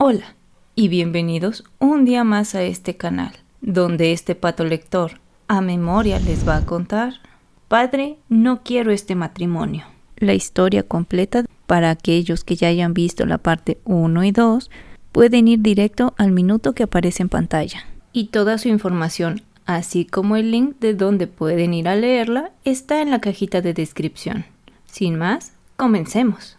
Hola y bienvenidos un día más a este canal, donde este pato lector a memoria les va a contar Padre, no quiero este matrimonio. La historia completa para aquellos que ya hayan visto la parte 1 y 2 pueden ir directo al minuto que aparece en pantalla. Y toda su información, así como el link de donde pueden ir a leerla, está en la cajita de descripción. Sin más, comencemos.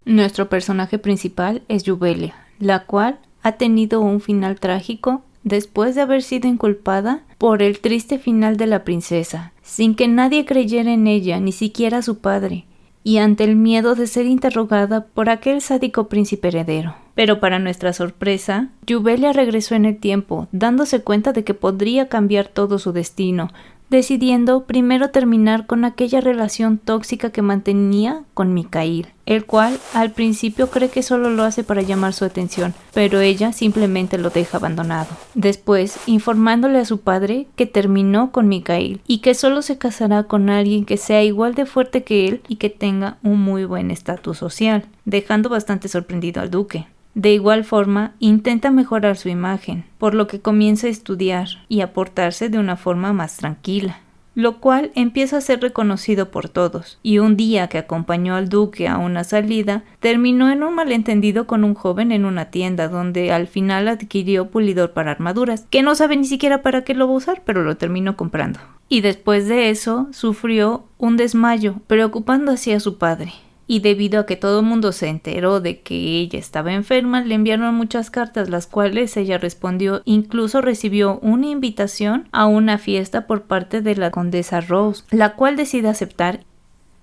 Nuestro personaje principal es Jubelia, la cual ha tenido un final trágico después de haber sido inculpada por el triste final de la princesa, sin que nadie creyera en ella, ni siquiera su padre, y ante el miedo de ser interrogada por aquel sádico príncipe heredero. Pero para nuestra sorpresa, Jubelia regresó en el tiempo, dándose cuenta de que podría cambiar todo su destino, decidiendo primero terminar con aquella relación tóxica que mantenía con Mikhail, el cual al principio cree que solo lo hace para llamar su atención, pero ella simplemente lo deja abandonado. Después, informándole a su padre que terminó con Mikhail y que solo se casará con alguien que sea igual de fuerte que él y que tenga un muy buen estatus social, dejando bastante sorprendido al duque. De igual forma, intenta mejorar su imagen, por lo que comienza a estudiar y a portarse de una forma más tranquila, lo cual empieza a ser reconocido por todos, y un día que acompañó al duque a una salida, terminó en un malentendido con un joven en una tienda donde al final adquirió pulidor para armaduras, que no sabe ni siquiera para qué lo va a usar, pero lo terminó comprando. Y después de eso, sufrió un desmayo, preocupando así a su padre. Y debido a que todo el mundo se enteró de que ella estaba enferma, le enviaron muchas cartas, las cuales ella respondió. Incluso recibió una invitación a una fiesta por parte de la condesa Rose, la cual decide aceptar.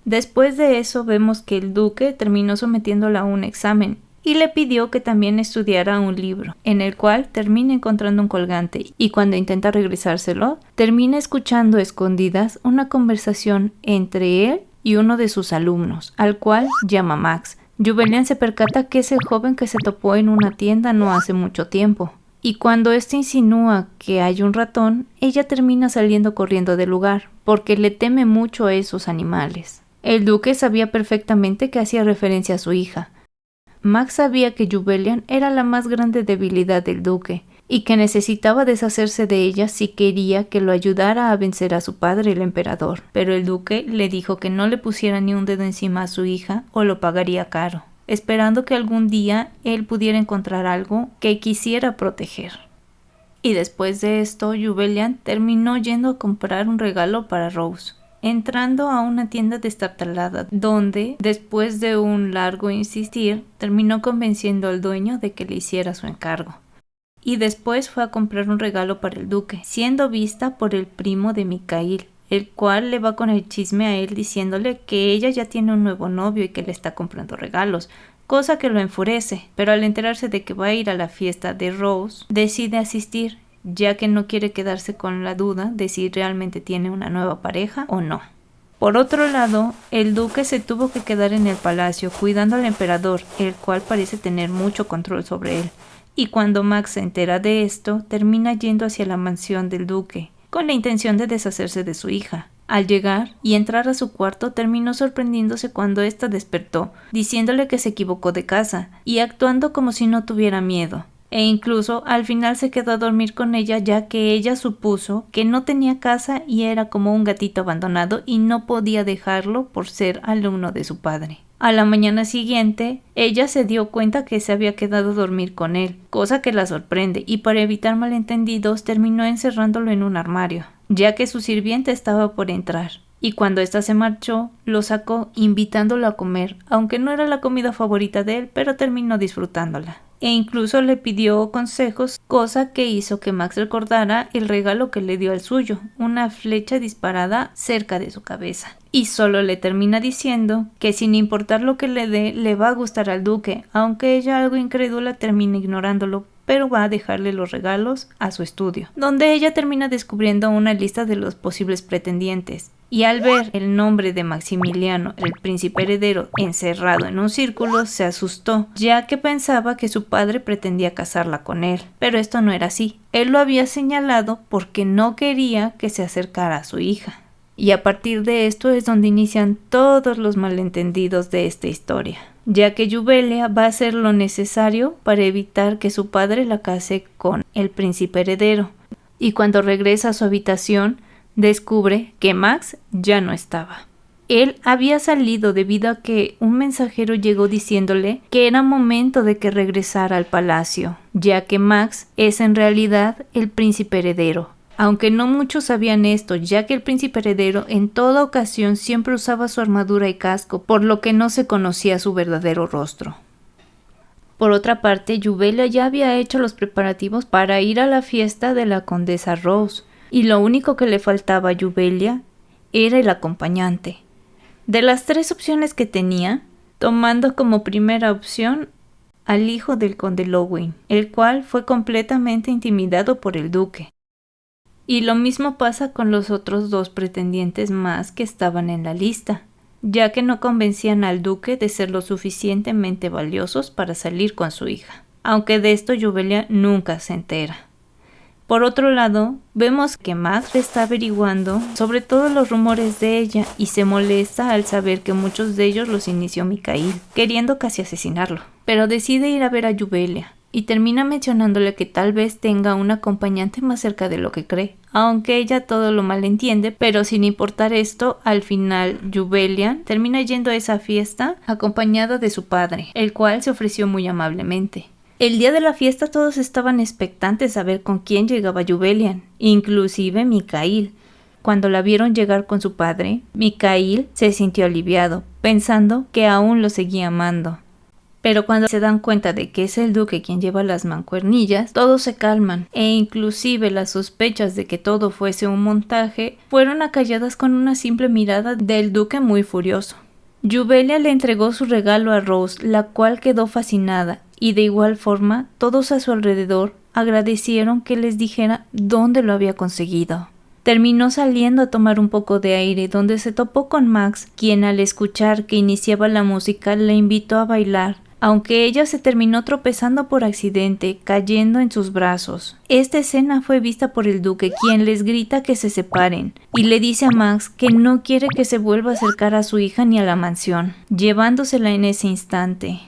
Después de eso vemos que el duque terminó sometiéndola a un examen y le pidió que también estudiara un libro, en el cual termina encontrando un colgante, y cuando intenta regresárselo, termina escuchando a escondidas una conversación entre él y uno de sus alumnos, al cual llama Max. Jubelia se percata que es el joven que se topó en una tienda no hace mucho tiempo, y cuando éste insinúa que hay un ratón, ella termina saliendo corriendo del lugar, porque le teme mucho a esos animales. El duque sabía perfectamente que hacía referencia a su hija. Max sabía que Jubelia era la más grande debilidad del duque, y que necesitaba deshacerse de ella si quería que lo ayudara a vencer a su padre, el emperador. Pero el duque le dijo que no le pusiera ni un dedo encima a su hija o lo pagaría caro, esperando que algún día él pudiera encontrar algo que quisiera proteger. Y después de esto, Jubelia terminó yendo a comprar un regalo para Rose, entrando a una tienda destartalada, donde, después de un largo insistir, terminó convenciendo al dueño de que le hiciera su encargo. Y después fue a comprar un regalo para el duque, siendo vista por el primo de Mikhail, el cual le va con el chisme a él diciéndole que ella ya tiene un nuevo novio y que le está comprando regalos, cosa que lo enfurece, pero al enterarse de que va a ir a la fiesta de Rose, decide asistir, ya que no quiere quedarse con la duda de si realmente tiene una nueva pareja o no. Por otro lado, el duque se tuvo que quedar en el palacio cuidando al emperador, el cual parece tener mucho control sobre él. Y cuando Max se entera de esto, termina yendo hacia la mansión del duque, con la intención de deshacerse de su hija. Al llegar y entrar a su cuarto, terminó sorprendiéndose cuando ésta despertó, diciéndole que se equivocó de casa, y actuando como si no tuviera miedo. E incluso al final se quedó a dormir con ella, ya que ella supuso que no tenía casa y era como un gatito abandonado y no podía dejarlo por ser alumno de su padre. A la mañana siguiente, ella se dio cuenta que se había quedado a dormir con él, cosa que la sorprende, y para evitar malentendidos terminó encerrándolo en un armario, ya que su sirviente estaba por entrar. Y cuando ésta se marchó, lo sacó invitándolo a comer, aunque no era la comida favorita de él, pero terminó disfrutándola. E incluso le pidió consejos, cosa que hizo que Max recordara el regalo que le dio al suyo, una flecha disparada cerca de su cabeza. Y solo le termina diciendo que sin importar lo que le dé, le va a gustar al duque, aunque ella algo incrédula termina ignorándolo, pero va a dejarle los regalos a su estudio, donde ella termina descubriendo una lista de los posibles pretendientes. Y al ver el nombre de Maximiliano, el príncipe heredero, encerrado en un círculo, se asustó, ya que pensaba que su padre pretendía casarla con él. Pero esto no era así. Él lo había señalado porque no quería que se acercara a su hija. Y a partir de esto es donde inician todos los malentendidos de esta historia, ya que Jubelia va a hacer lo necesario para evitar que su padre la case con el príncipe heredero. Y cuando regresa a su habitación, descubre que Max ya no estaba. Él había salido debido a que un mensajero llegó diciéndole que era momento de que regresara al palacio, ya que Max es en realidad el príncipe heredero. Aunque no muchos sabían esto, ya que el príncipe heredero en toda ocasión siempre usaba su armadura y casco, por lo que no se conocía su verdadero rostro. Por otra parte, Jubelia ya había hecho los preparativos para ir a la fiesta de la condesa Rose, y lo único que le faltaba a Jubelia era el acompañante. De las 3 opciones que tenía, tomando como primera opción al hijo del conde Lowin, el cual fue completamente intimidado por el duque. Y lo mismo pasa con los otros 2 pretendientes más que estaban en la lista, ya que no convencían al duque de ser lo suficientemente valiosos para salir con su hija, aunque de esto Jubelia nunca se entera. Por otro lado, vemos que Max está averiguando sobre todos los rumores de ella y se molesta al saber que muchos de ellos los inició Mikhail, queriendo casi asesinarlo, pero decide ir a ver a Jubelia. Y termina mencionándole que tal vez tenga un acompañante más cerca de lo que cree, aunque ella todo lo malentiende, pero sin importar esto, al final Jubelia termina yendo a esa fiesta acompañada de su padre, el cual se ofreció muy amablemente. El día de la fiesta todos estaban expectantes a ver con quién llegaba Jubelia, inclusive Mikhail. Cuando la vieron llegar con su padre, Mikhail se sintió aliviado, pensando que aún lo seguía amando. Pero cuando se dan cuenta de que es el duque quien lleva las mancuernillas, todos se calman, e inclusive las sospechas de que todo fuese un montaje fueron acalladas con una simple mirada del duque muy furioso. Jubelia le entregó su regalo a Rose, la cual quedó fascinada, y de igual forma todos a su alrededor agradecieron que les dijera dónde lo había conseguido. Terminó saliendo a tomar un poco de aire, donde se topó con Max, quien al escuchar que iniciaba la música le invitó a bailar, aunque ella se terminó tropezando por accidente, cayendo en sus brazos. Esta escena fue vista por el duque, quien les grita que se separen, y le dice a Max que no quiere que se vuelva a acercar a su hija ni a la mansión, llevándosela en ese instante.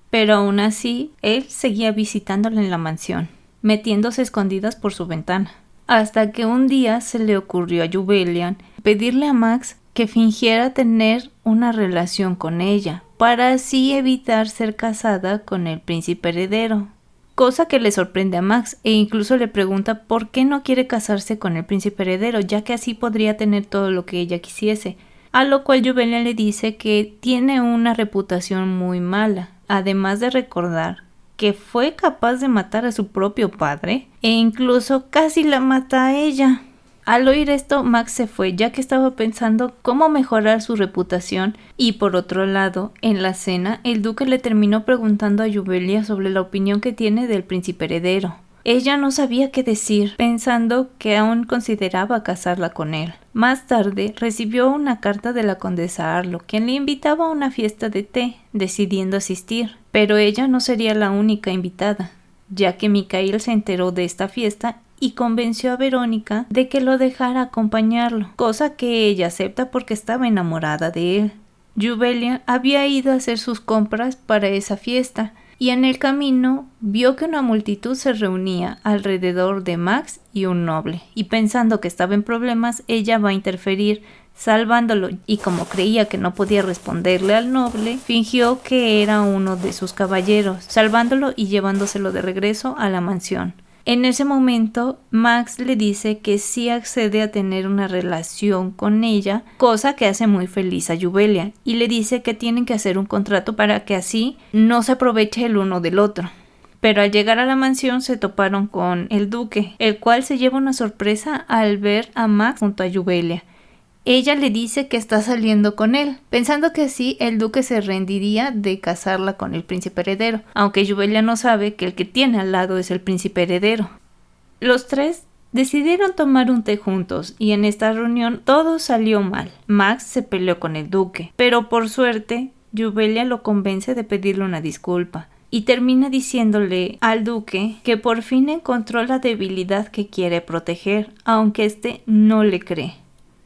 Pero aún así, él seguía visitándola en la mansión, metiéndose escondidas por su ventana. Hasta que un día se le ocurrió a Jubelia pedirle a Max que fingiera tener una relación con ella, para así evitar ser casada con el príncipe heredero. Cosa que le sorprende a Max, e incluso le pregunta por qué no quiere casarse con el príncipe heredero, ya que así podría tener todo lo que ella quisiese. A lo cual Jubelia le dice que tiene una reputación muy mala, además de recordar que fue capaz de matar a su propio padre, e incluso casi la mata a ella. Al oír esto, Max se fue, ya que estaba pensando cómo mejorar su reputación, y por otro lado, en la cena, el duque le terminó preguntando a Jubelia sobre la opinión que tiene del príncipe heredero. Ella no sabía qué decir, pensando que aún consideraba casarla con él. Más tarde, recibió una carta de la condesa Arlo, quien le invitaba a una fiesta de té, decidiendo asistir, pero ella no sería la única invitada, ya que Mikhail se enteró de esta fiesta y convenció a Verónica de que lo dejara acompañarlo, cosa que ella acepta porque estaba enamorada de él. Jubelia había ido a hacer sus compras para esa fiesta, y en el camino vio que una multitud se reunía alrededor de Max y un noble, y pensando que estaba en problemas, ella va a interferir, salvándolo, y como creía que no podía responderle al noble, fingió que era uno de sus caballeros, salvándolo y llevándoselo de regreso a la mansión. En ese momento, Max le dice que sí accede a tener una relación con ella, cosa que hace muy feliz a Jubelia, y le dice que tienen que hacer un contrato para que así no se aproveche el uno del otro. Pero al llegar a la mansión se toparon con el duque, el cual se lleva una sorpresa al ver a Max junto a Jubelia. Ella le dice que está saliendo con él, pensando que así el duque se rendiría de casarla con el príncipe heredero, aunque Jubelia no sabe que el que tiene al lado es el príncipe heredero. Los 3 decidieron tomar un té juntos, y en esta reunión todo salió mal. Max se peleó con el duque, pero por suerte Jubelia lo convence de pedirle una disculpa, y termina diciéndole al duque que por fin encontró la debilidad que quiere proteger, aunque éste no le cree.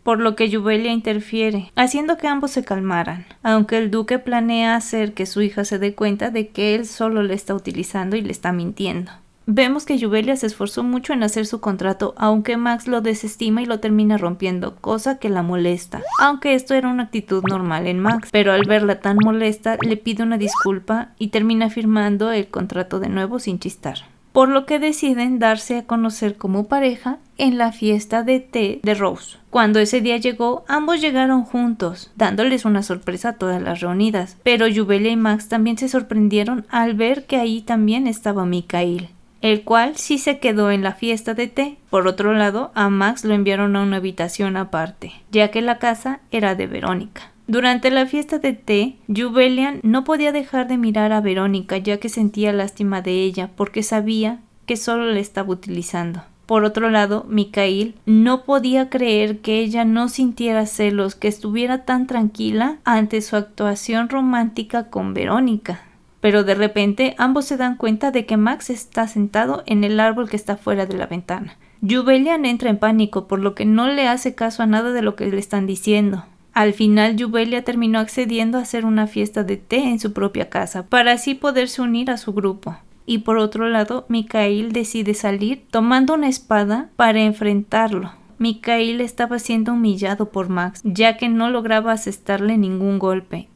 por lo que Jubelia interfiere, haciendo que ambos se calmaran, aunque el duque planea hacer que su hija se dé cuenta de que él solo le está utilizando y le está mintiendo. Vemos que Jubelia se esforzó mucho en hacer su contrato, aunque Max lo desestima y lo termina rompiendo, cosa que la molesta, aunque esto era una actitud normal en Max, pero al verla tan molesta le pide una disculpa y termina firmando el contrato de nuevo sin chistar. Por lo que deciden darse a conocer como pareja en la fiesta de té de Rose. Cuando ese día llegó, ambos llegaron juntos, dándoles una sorpresa a todas las reunidas, pero Jubelia y Max también se sorprendieron al ver que ahí también estaba Mikhail, el cual sí se quedó en la fiesta de té. Por otro lado, a Max lo enviaron a una habitación aparte, ya que la casa era de Verónica. Durante la fiesta de té, Jubelia no podía dejar de mirar a Verónica, ya que sentía lástima de ella, porque sabía que solo le estaba utilizando. Por otro lado, Mikhail no podía creer que ella no sintiera celos, que estuviera tan tranquila ante su actuación romántica con Verónica. Pero de repente ambos se dan cuenta de que Max está sentado en el árbol que está fuera de la ventana. Jubelia entra en pánico, por lo que no le hace caso a nada de lo que le están diciendo. Al final, Jubelia terminó accediendo a hacer una fiesta de té en su propia casa, para así poderse unir a su grupo. Y por otro lado, Mikhail decide salir tomando una espada para enfrentarlo. Mikhail estaba siendo humillado por Max, ya que no lograba asestarle ningún golpe.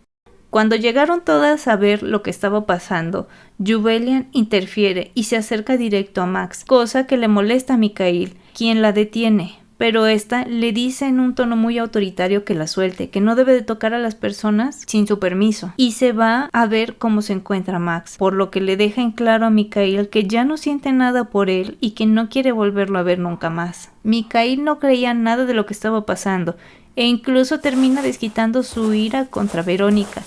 Cuando llegaron todas a ver lo que estaba pasando, Jubelia interfiere y se acerca directo a Max, cosa que le molesta a Mikhail, quien la detiene, pero esta le dice en un tono muy autoritario que la suelte, que no debe de tocar a las personas sin su permiso, y se va a ver cómo se encuentra Max, por lo que le deja en claro a Mikhail que ya no siente nada por él y que no quiere volverlo a ver nunca más. Mikhail no creía nada de lo que estaba pasando, e incluso termina desquitando su ira contra Verónica,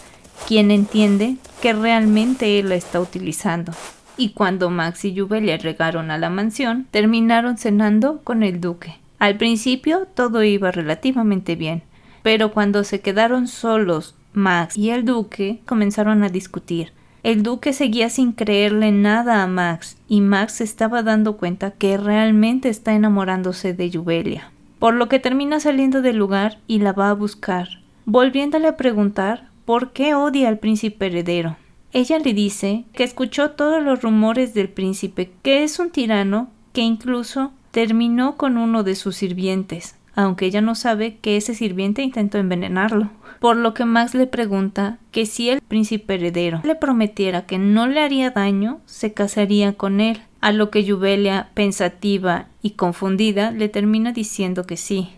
quien entiende que realmente él la está utilizando. Y cuando Max y Jubelia llegaron a la mansión, terminaron cenando con el duque. Al principio todo iba relativamente bien, pero cuando se quedaron solos, Max y el duque comenzaron a discutir. El duque seguía sin creerle nada a Max, y Max se estaba dando cuenta que realmente está enamorándose de Jubelia, por lo que termina saliendo del lugar y la va a buscar, volviéndole a preguntar ¿por qué odia al príncipe heredero? Ella le dice que escuchó todos los rumores del príncipe, que es un tirano que incluso terminó con uno de sus sirvientes, aunque ella no sabe que ese sirviente intentó envenenarlo. Por lo que Max le pregunta que si el príncipe heredero le prometiera que no le haría daño, se casaría con él, a lo que Jubelia, pensativa y confundida, le termina diciendo que sí,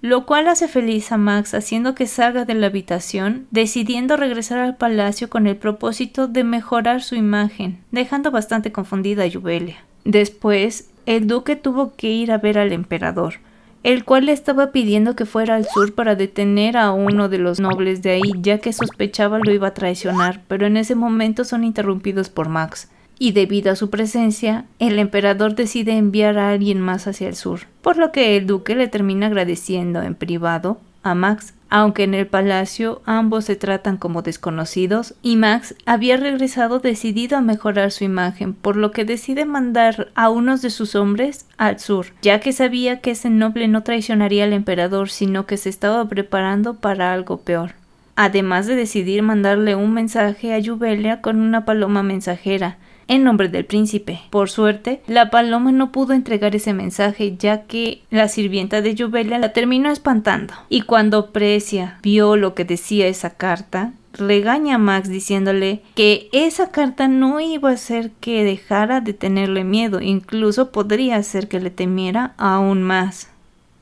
lo cual hace feliz a Max, haciendo que salga de la habitación, decidiendo regresar al palacio con el propósito de mejorar su imagen, dejando bastante confundida a Jubelia. Después, el duque tuvo que ir a ver al emperador, el cual le estaba pidiendo que fuera al sur para detener a uno de los nobles de ahí, ya que sospechaba lo iba a traicionar, pero en ese momento son interrumpidos por Max. Y debido a su presencia, el emperador decide enviar a alguien más hacia el sur, por lo que el duque le termina agradeciendo en privado a Max, aunque en el palacio ambos se tratan como desconocidos y Max había regresado decidido a mejorar su imagen, por lo que decide mandar a unos de sus hombres al sur, ya que sabía que ese noble no traicionaría al emperador, sino que se estaba preparando para algo peor. Además de decidir mandarle un mensaje a Jubelia con una paloma mensajera, en nombre del príncipe. Por suerte, la paloma no pudo entregar ese mensaje, ya que la sirvienta de Jubelia la terminó espantando. Y cuando Precia vio lo que decía esa carta, regaña a Max diciéndole que esa carta no iba a hacer que dejara de tenerle miedo, incluso podría hacer que le temiera aún más.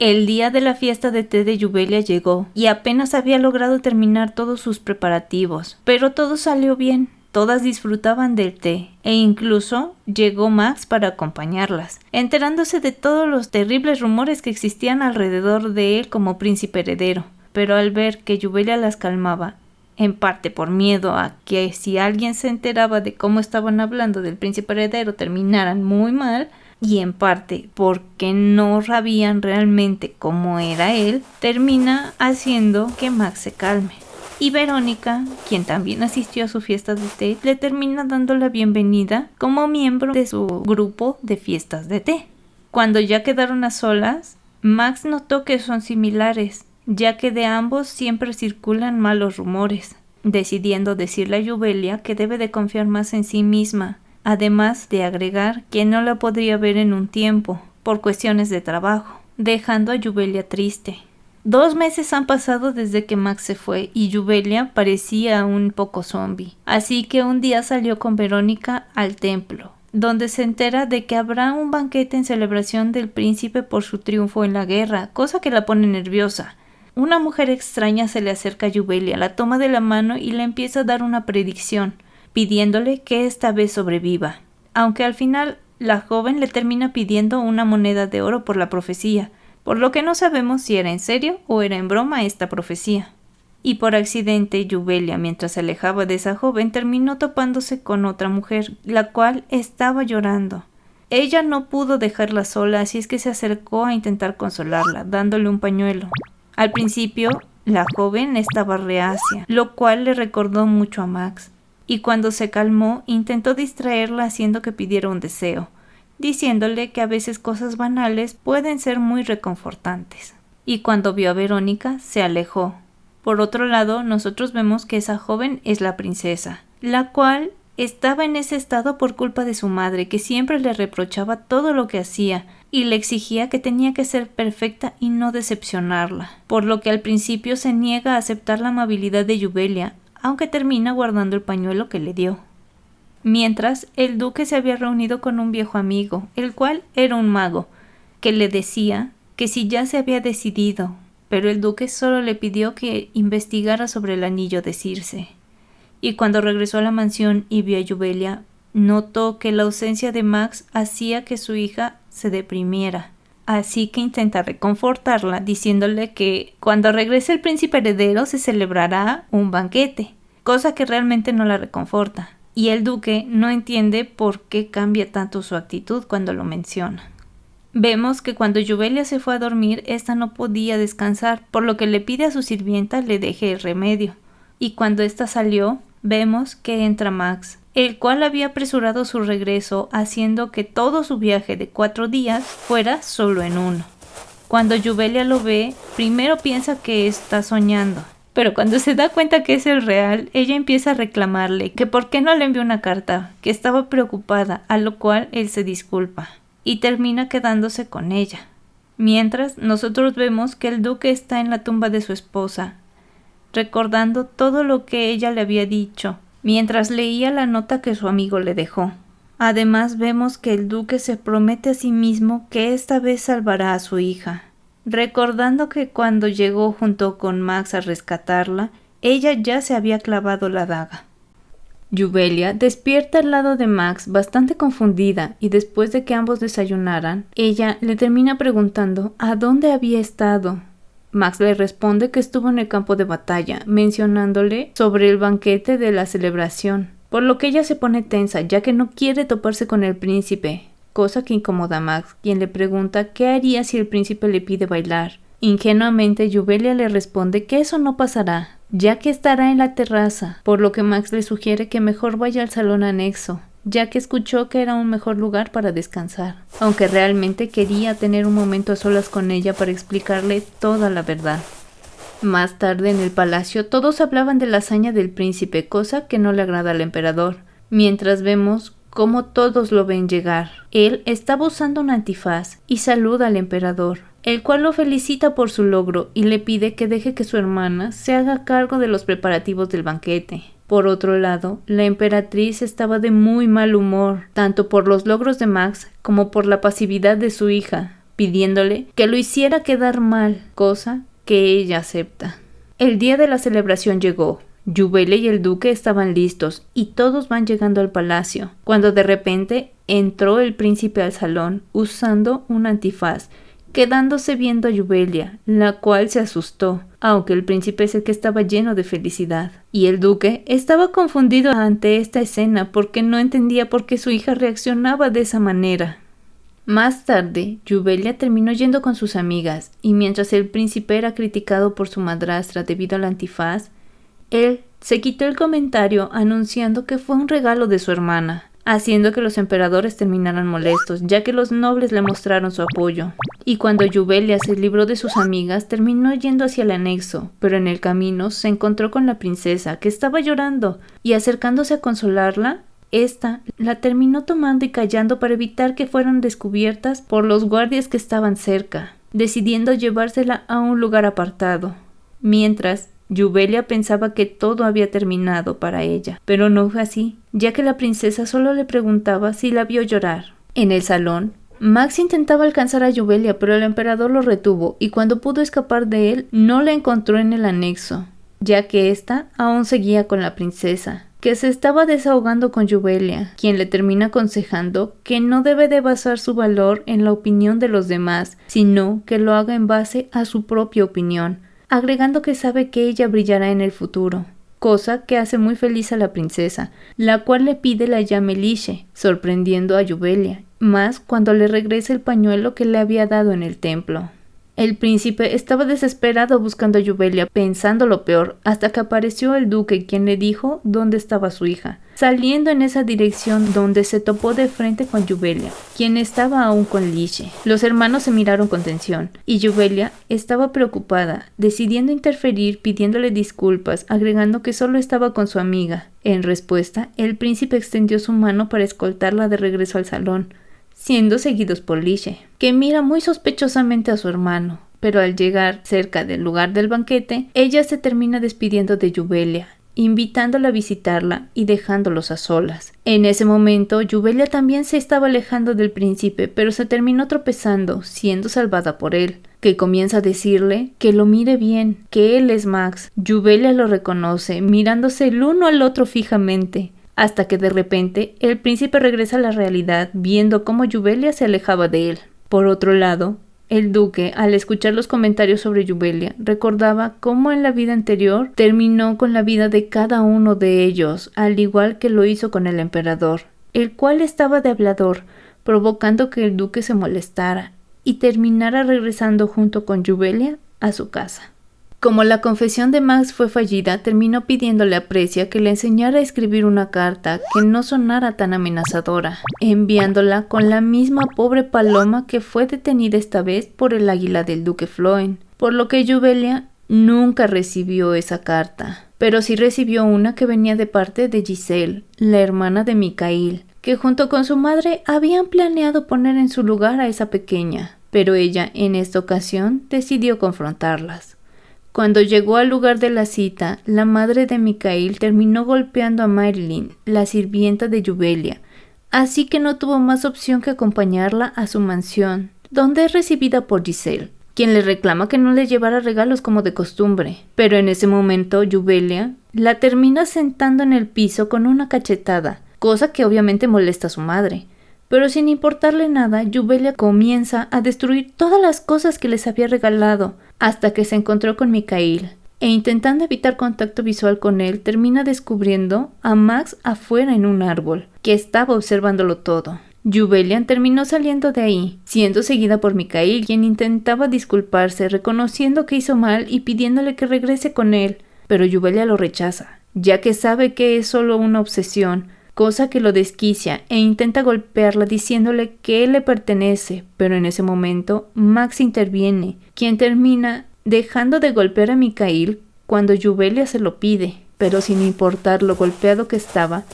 El día de la fiesta de té de Jubelia llegó, y apenas había logrado terminar todos sus preparativos, pero todo salió bien. Todas disfrutaban del té, e incluso llegó Max para acompañarlas, enterándose de todos los terribles rumores que existían alrededor de él como príncipe heredero. Pero al ver que Jubelia las calmaba, en parte por miedo a que si alguien se enteraba de cómo estaban hablando del príncipe heredero terminaran muy mal, y en parte porque no sabían realmente cómo era él, termina haciendo que Max se calme. Y Verónica, quien también asistió a su fiesta de té, le termina dando la bienvenida como miembro de su grupo de fiestas de té. Cuando ya quedaron a solas, Max notó que son similares, ya que de ambos siempre circulan malos rumores, decidiendo decirle a Jubelia que debe de confiar más en sí misma, además de agregar que no la podría ver en un tiempo, por cuestiones de trabajo, dejando a Jubelia triste. 2 meses han pasado desde que Max se fue y Jubelia parecía un poco zombie, así que un día salió con Verónica al templo, donde se entera de que habrá un banquete en celebración del príncipe por su triunfo en la guerra, cosa que la pone nerviosa. Una mujer extraña se le acerca a Jubelia, la toma de la mano y le empieza a dar una predicción, pidiéndole que esta vez sobreviva, aunque al final la joven le termina pidiendo una moneda de oro por la profecía, por lo que no sabemos si era en serio o era en broma esta profecía. Y por accidente Jubelia, mientras se alejaba de esa joven, terminó topándose con otra mujer, la cual estaba llorando. Ella no pudo dejarla sola, así es que se acercó a intentar consolarla, dándole un pañuelo. Al principio, la joven estaba reacia, lo cual le recordó mucho a Max, y cuando se calmó, intentó distraerla haciendo que pidiera un deseo, diciéndole que a veces cosas banales pueden ser muy reconfortantes. Y cuando vio a Verónica, se alejó. Por otro lado, nosotros vemos que esa joven es la princesa, la cual estaba en ese estado por culpa de su madre, que siempre le reprochaba todo lo que hacía y le exigía que tenía que ser perfecta y no decepcionarla, por lo que al principio se niega a aceptar la amabilidad de Jubelia, aunque termina guardando el pañuelo que le dio. Mientras, el duque se había reunido con un viejo amigo, el cual era un mago, que le decía que si ya se había decidido, pero el duque solo le pidió que investigara sobre el anillo de Circe. Y cuando regresó a la mansión y vio a Jubelia, notó que la ausencia de Max hacía que su hija se deprimiera. Así que intenta reconfortarla diciéndole que cuando regrese el príncipe heredero se celebrará un banquete, cosa que realmente no la reconforta. Y el duque no entiende por qué cambia tanto su actitud cuando lo menciona. Vemos que cuando Jubelia se fue a dormir, ésta no podía descansar, por lo que le pide a su sirvienta le deje el remedio. Y cuando ésta salió, vemos que entra Max, el cual había apresurado su regreso, haciendo que todo su viaje de 4 días fuera solo en 1. Cuando Jubelia lo ve, primero piensa que está soñando, pero cuando se da cuenta que es el real, ella empieza a reclamarle que por qué no le envió una carta, que estaba preocupada, a lo cual él se disculpa y termina quedándose con ella. Mientras, nosotros vemos que el duque está en la tumba de su esposa, recordando todo lo que ella le había dicho, mientras leía la nota que su amigo le dejó. Además, vemos que el duque se promete a sí mismo que esta vez salvará a su hija, recordando que cuando llegó junto con Max a rescatarla, ella ya se había clavado la daga. Jubelia despierta al lado de Max bastante confundida y después de que ambos desayunaran, ella le termina preguntando a dónde había estado. Max le responde que estuvo en el campo de batalla, mencionándole sobre el banquete de la celebración, por lo que ella se pone tensa ya que no quiere toparse con el príncipe, cosa que incomoda a Max, quien le pregunta qué haría si el príncipe le pide bailar. Ingenuamente Jubelia le responde que eso no pasará, ya que estará en la terraza, por lo que Max le sugiere que mejor vaya al salón anexo, ya que escuchó que era un mejor lugar para descansar, aunque realmente quería tener un momento a solas con ella para explicarle toda la verdad. Más tarde en el palacio todos hablaban de la hazaña del príncipe, cosa que no le agrada al emperador, mientras vemos cómo todos lo ven llegar. Él estaba usando un antifaz y saluda al emperador, el cual lo felicita por su logro y le pide que deje que su hermana se haga cargo de los preparativos del banquete. Por otro lado, la emperatriz estaba de muy mal humor, tanto por los logros de Max como por la pasividad de su hija, pidiéndole que lo hiciera quedar mal, cosa que ella acepta. El día de la celebración llegó. Jubelia y el duque estaban listos y todos van llegando al palacio, cuando de repente entró el príncipe al salón usando un antifaz, quedándose viendo a Jubelia, la cual se asustó, aunque el príncipe es el que estaba lleno de felicidad. Y el duque estaba confundido ante esta escena porque no entendía por qué su hija reaccionaba de esa manera. Más tarde, Jubelia terminó yendo con sus amigas, y mientras el príncipe era criticado por su madrastra debido al antifaz, él se quitó el comentario anunciando que fue un regalo de su hermana, haciendo que los emperadores terminaran molestos, ya que los nobles le mostraron su apoyo. y cuando Jubelia se libró de sus amigas terminó yendo hacia el anexo, pero en el camino se encontró con la princesa, que estaba llorando, y acercándose a consolarla, esta la terminó tomando y callando para evitar que fueran descubiertas por los guardias que estaban cerca, decidiendo llevársela a un lugar apartado. Mientras, Jubelia pensaba que todo había terminado para ella, pero no fue así, ya que la princesa solo le preguntaba si la vio llorar. En el salón, Max intentaba alcanzar a Jubelia, pero el emperador lo retuvo, y cuando pudo escapar de él, no la encontró en el anexo, ya que ésta aún seguía con la princesa, que se estaba desahogando con Jubelia, quien le termina aconsejando que no debe de basar su valor en la opinión de los demás, sino que lo haga en base a su propia opinión, agregando que sabe que ella brillará en el futuro, cosa que hace muy feliz a la princesa, la cual le pide la llame Lishe, sorprendiendo a Jubelia, más cuando le regresa el pañuelo que le había dado en el templo. El príncipe estaba desesperado buscando a Jubelia, pensando lo peor, hasta que apareció el duque, quien le dijo dónde estaba su hija, saliendo en esa dirección donde se topó de frente con Jubelia, quien estaba aún con Lishe. Los hermanos se miraron con tensión, y Jubelia estaba preocupada, decidiendo interferir pidiéndole disculpas, agregando que solo estaba con su amiga. En respuesta, el príncipe extendió su mano para escoltarla de regreso al salón, siendo seguidos por Lishe, que mira muy sospechosamente a su hermano, pero al llegar cerca del lugar del banquete, ella se termina despidiendo de Jubelia, invitándola a visitarla y dejándolos a solas. En ese momento, Jubelia también se estaba alejando del príncipe, pero se terminó tropezando, siendo salvada por él, que comienza a decirle que lo mire bien, que él es Max. Jubelia lo reconoce, mirándose el uno al otro fijamente, hasta que de repente el príncipe regresa a la realidad, viendo cómo Jubelia se alejaba de él. Por otro lado, el duque, al escuchar los comentarios sobre Jubelia, recordaba cómo en la vida anterior terminó con la vida de cada uno de ellos, al igual que lo hizo con el emperador, el cual estaba de hablador, provocando que el duque se molestara y terminara regresando junto con Jubelia a su casa. Como la confesión de Max fue fallida, terminó pidiéndole a Precia que le enseñara a escribir una carta que no sonara tan amenazadora, enviándola con la misma pobre paloma que fue detenida esta vez por el águila del duque Floen, por lo que Jubelia nunca recibió esa carta, pero sí recibió una que venía de parte de Giselle, la hermana de Mikhail, que junto con su madre habían planeado poner en su lugar a esa pequeña, pero ella en esta ocasión decidió confrontarlas. Cuando llegó al lugar de la cita, la madre de Mikhail terminó golpeando a Marilyn, la sirvienta de Jubelia, así que no tuvo más opción que acompañarla a su mansión, donde es recibida por Giselle, quien le reclama que no le llevara regalos como de costumbre. Pero en ese momento Jubelia la termina sentando en el piso con una cachetada, cosa que obviamente molesta a su madre. Pero sin importarle nada, Jubelia comienza a destruir todas las cosas que les había regalado, hasta que se encontró con Mikhail, e intentando evitar contacto visual con él, termina descubriendo a Max afuera en un árbol, que estaba observándolo todo. Jubelia terminó saliendo de ahí, siendo seguida por Mikhail, quien intentaba disculparse, reconociendo que hizo mal y pidiéndole que regrese con él, pero Jubelia lo rechaza, ya que sabe que es solo una obsesión, cosa que lo desquicia e intenta golpearla diciéndole que él le pertenece, pero en ese momento Max interviene, quien termina dejando de golpear a Mikhail cuando Jubelia se lo pide, pero sin importar lo golpeado que estaba,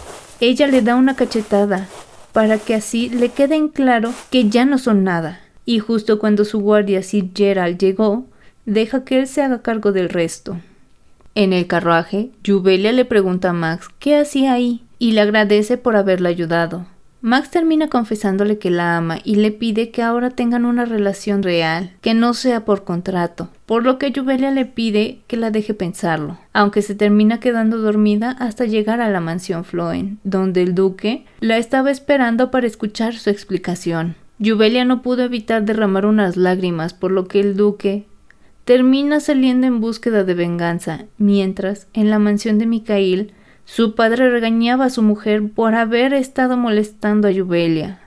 ella le da una cachetada para que así le quede en claro que ya no son nada, y justo cuando su guardia Sir Gerald llegó, deja que él se haga cargo del resto. En el carruaje, Jubelia le pregunta a Max qué hacía ahí, y le agradece por haberla ayudado. Max termina confesándole que la ama y le pide que ahora tengan una relación real, que no sea por contrato, por lo que Jubelia le pide que la deje pensarlo, aunque se termina quedando dormida hasta llegar a la mansión Floen, donde el duque la estaba esperando para escuchar su explicación. Jubelia no pudo evitar derramar unas lágrimas, por lo que el duque termina saliendo en búsqueda de venganza, mientras, en la mansión de Mikhail, su padre regañaba a su mujer por haber estado molestando a Jubelia,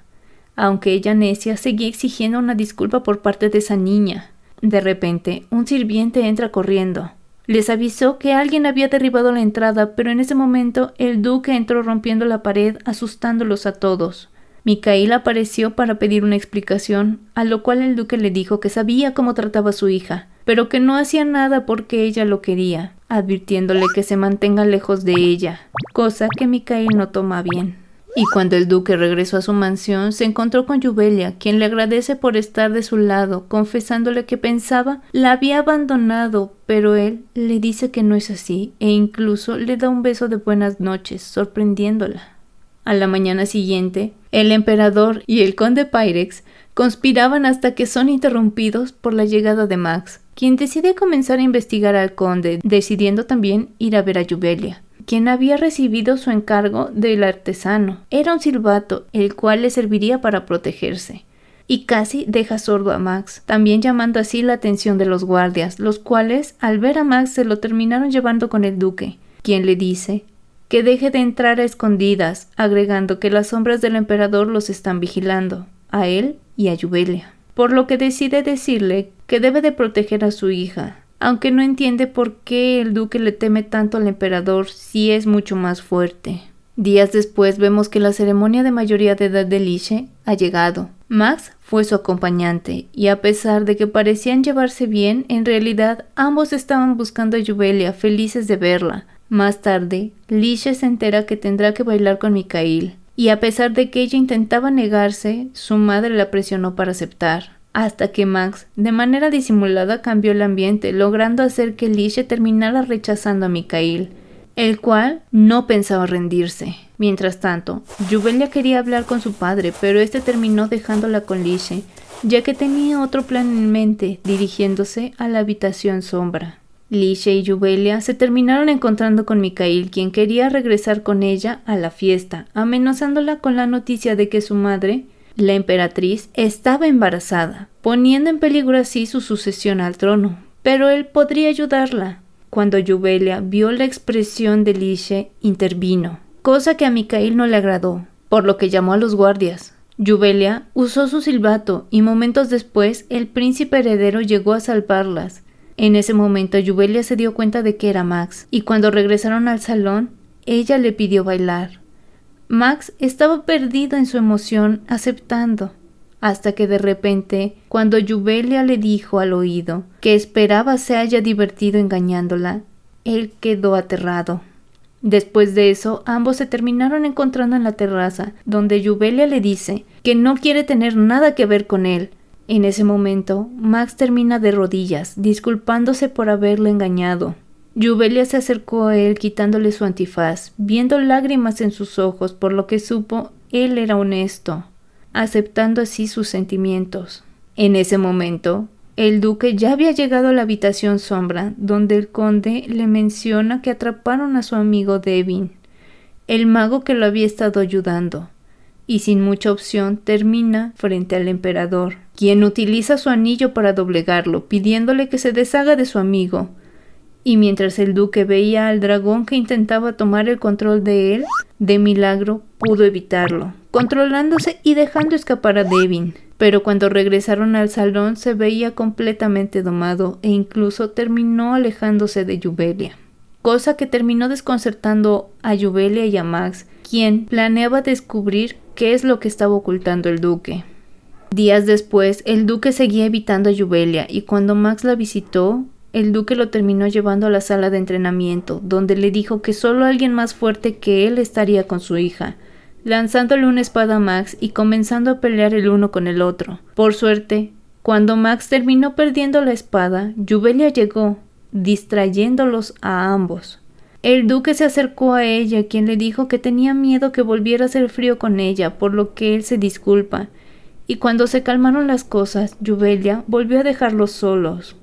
aunque ella necia seguía exigiendo una disculpa por parte de esa niña. De repente, un sirviente entra corriendo. Les avisó que alguien había derribado la entrada, pero en ese momento el duque entró rompiendo la pared, asustándolos a todos. Mikhail apareció para pedir una explicación, a lo cual el duque le dijo que sabía cómo trataba a su hija, pero que no hacía nada porque ella lo quería, advirtiéndole que se mantenga lejos de ella, cosa que Mikhail no toma bien. Y cuando el duque regresó a su mansión, se encontró con Yuvelia, quien le agradece por estar de su lado, confesándole que pensaba la había abandonado, pero él le dice que no es así, e incluso le da un beso de buenas noches, sorprendiéndola. A la mañana siguiente, el emperador y el conde Pyrex conspiraban hasta que son interrumpidos por la llegada de Max, quien decide comenzar a investigar al conde, decidiendo también ir a ver a Yuvelia, quien había recibido su encargo del artesano. Era un silbato, el cual le serviría para protegerse. Y casi deja sordo a Max, también llamando así la atención de los guardias, los cuales, al ver a Max, se lo terminaron llevando con el duque, quien le dice que deje de entrar a escondidas, agregando que las sombras del emperador los están vigilando, a él y a Yuvelia, por lo que decide decirle que debe de proteger a su hija, aunque no entiende por qué el duque le teme tanto al emperador si es mucho más fuerte. Días después vemos que la ceremonia de mayoría de edad de Lishe ha llegado. Max fue su acompañante, y a pesar de que parecían llevarse bien, en realidad ambos estaban buscando a Yuvelia, felices de verla. Más tarde, Lishe se entera que tendrá que bailar con Mikhail, y a pesar de que ella intentaba negarse, su madre la presionó para aceptar, hasta que Max, de manera disimulada, cambió el ambiente, logrando hacer que Lishe terminara rechazando a Mikhail, el cual no pensaba rendirse. Mientras tanto, Yuvelia quería hablar con su padre, pero este terminó dejándola con Lishe, ya que tenía otro plan en mente, dirigiéndose a la habitación sombra. Lishe y Yuvelia se terminaron encontrando con Mikhail, quien quería regresar con ella a la fiesta, amenazándola con la noticia de que su madre, la emperatriz, estaba embarazada, poniendo en peligro así su sucesión al trono, pero él podría ayudarla. Cuando Yuvelia vio la expresión de Lishe, intervino, cosa que a Mikhail no le agradó, por lo que llamó a los guardias. Yuvelia usó su silbato y momentos después el príncipe heredero llegó a salvarlas. En ese momento Yuvelia se dio cuenta de que era Max, y cuando regresaron al salón, ella le pidió bailar. Max estaba perdido en su emoción, aceptando, hasta que de repente, cuando Yuvelia le dijo al oído que esperaba se haya divertido engañándola, él quedó aterrado. Después de eso, ambos se terminaron encontrando en la terraza, donde Yuvelia le dice que no quiere tener nada que ver con él. En ese momento, Max termina de rodillas, disculpándose por haberle engañado. Yuvelia se acercó a él quitándole su antifaz, viendo lágrimas en sus ojos, por lo que supo él era honesto, aceptando así sus sentimientos. En ese momento, el duque ya había llegado a la habitación sombra, donde el conde le menciona que atraparon a su amigo Devin, el mago que lo había estado ayudando, y sin mucha opción termina frente al emperador, quien utiliza su anillo para doblegarlo, pidiéndole que se deshaga de su amigo. Y mientras el duque veía al dragón que intentaba tomar el control de él, de milagro pudo evitarlo, controlándose y dejando escapar a Devin. Pero cuando regresaron al salón se veía completamente domado e incluso terminó alejándose de Yuvelia, cosa que terminó desconcertando a Yuvelia y a Max, quien planeaba descubrir qué es lo que estaba ocultando el duque. Días después, el duque seguía evitando a Yuvelia, y cuando Max la visitó, el duque lo terminó llevando a la sala de entrenamiento, donde le dijo que solo alguien más fuerte que él estaría con su hija, lanzándole una espada a Max y comenzando a pelear el uno con el otro. Por suerte, cuando Max terminó perdiendo la espada, Yuvelia llegó, distrayéndolos a ambos. El duque se acercó a ella, quien le dijo que tenía miedo que volviera a hacer frío con ella, por lo que él se disculpa. Y cuando se calmaron las cosas, Yuvelia volvió a dejarlos solos.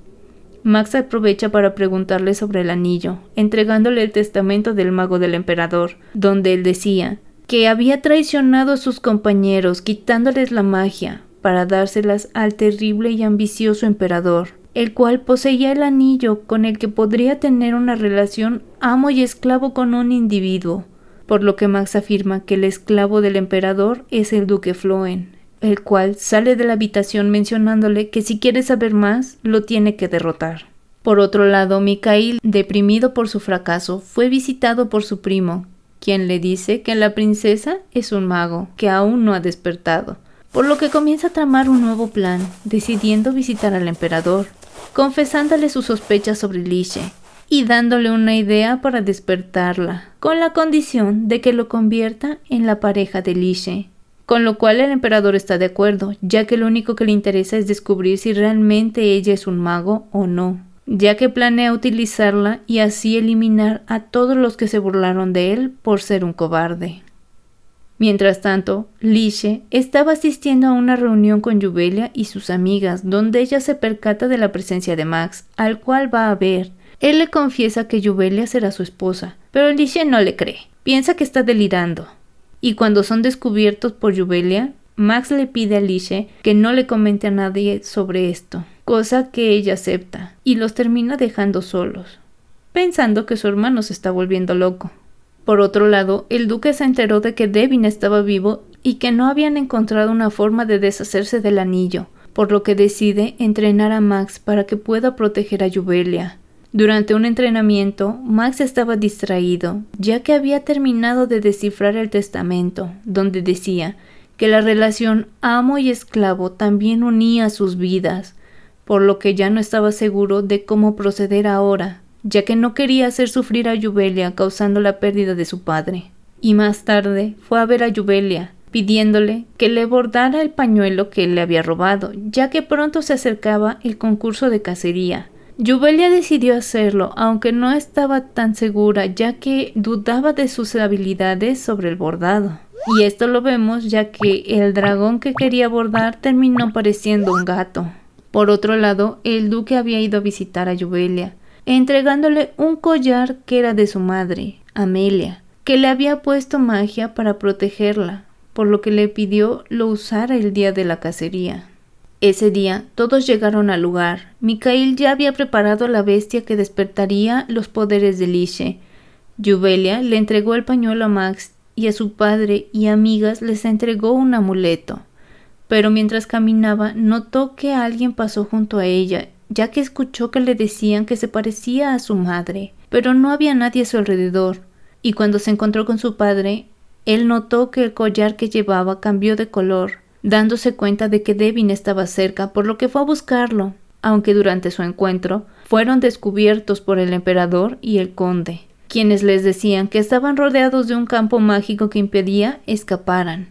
Max aprovecha para preguntarle sobre el anillo, entregándole el testamento del mago del emperador, donde él decía que había traicionado a sus compañeros, quitándoles la magia, para dárselas al terrible y ambicioso emperador, el cual poseía el anillo con el que podría tener una relación amo y esclavo con un individuo, por lo que Max afirma que el esclavo del emperador es el duque Floen, el cual sale de la habitación mencionándole que si quiere saber más, lo tiene que derrotar. Por otro lado, Mikhail, deprimido por su fracaso, fue visitado por su primo, quien le dice que la princesa es un mago que aún no ha despertado, por lo que comienza a tramar un nuevo plan, decidiendo visitar al emperador, confesándole sus sospechas sobre Lishe y dándole una idea para despertarla, con la condición de que lo convierta en la pareja de Lishe. Con lo cual el emperador está de acuerdo, ya que lo único que le interesa es descubrir si realmente ella es un mago o no, ya que planea utilizarla y así eliminar a todos los que se burlaron de él por ser un cobarde. Mientras tanto, Lishe estaba asistiendo a una reunión con Yubelia y sus amigas, donde ella se percata de la presencia de Max, al cual va a ver. Él le confiesa que Yubelia será su esposa, pero Lishe no le cree, piensa que está delirando. Y cuando son descubiertos por Yubelia, Max le pide a Lishe que no le comente a nadie sobre esto, cosa que ella acepta, y los termina dejando solos, pensando que su hermano se está volviendo loco. Por otro lado, el duque se enteró de que Devin estaba vivo y que no habían encontrado una forma de deshacerse del anillo, por lo que decide entrenar a Max para que pueda proteger a Yubelia. Durante un entrenamiento, Max estaba distraído, ya que había terminado de descifrar el testamento, donde decía que la relación amo y esclavo también unía sus vidas, por lo que ya no estaba seguro de cómo proceder ahora, ya que no quería hacer sufrir a Yubelia causando la pérdida de su padre. Y más tarde fue a ver a Yubelia, pidiéndole que le bordara el pañuelo que él le había robado, ya que pronto se acercaba el concurso de cacería. Yubelia decidió hacerlo, aunque no estaba tan segura, ya que dudaba de sus habilidades sobre el bordado. Y esto lo vemos ya que el dragón que quería bordar terminó pareciendo un gato. Por otro lado, el duque había ido a visitar a Yubelia, entregándole un collar que era de su madre, Amelia, que le había puesto magia para protegerla, por lo que le pidió lo usara el día de la cacería. Ese día todos llegaron al lugar. Mikhail ya había preparado la bestia que despertaría los poderes de Lishe. Yubelia le entregó el pañuelo a Max y a su padre y amigas les entregó un amuleto. Pero mientras caminaba notó que alguien pasó junto a ella, ya que escuchó que le decían que se parecía a su madre, pero no había nadie a su alrededor. Y cuando se encontró con su padre, él notó que el collar que llevaba cambió de color, dándose cuenta de que Devin estaba cerca, por lo que fue a buscarlo, aunque durante su encuentro fueron descubiertos por el emperador y el conde, quienes les decían que estaban rodeados de un campo mágico que impedía escaparan,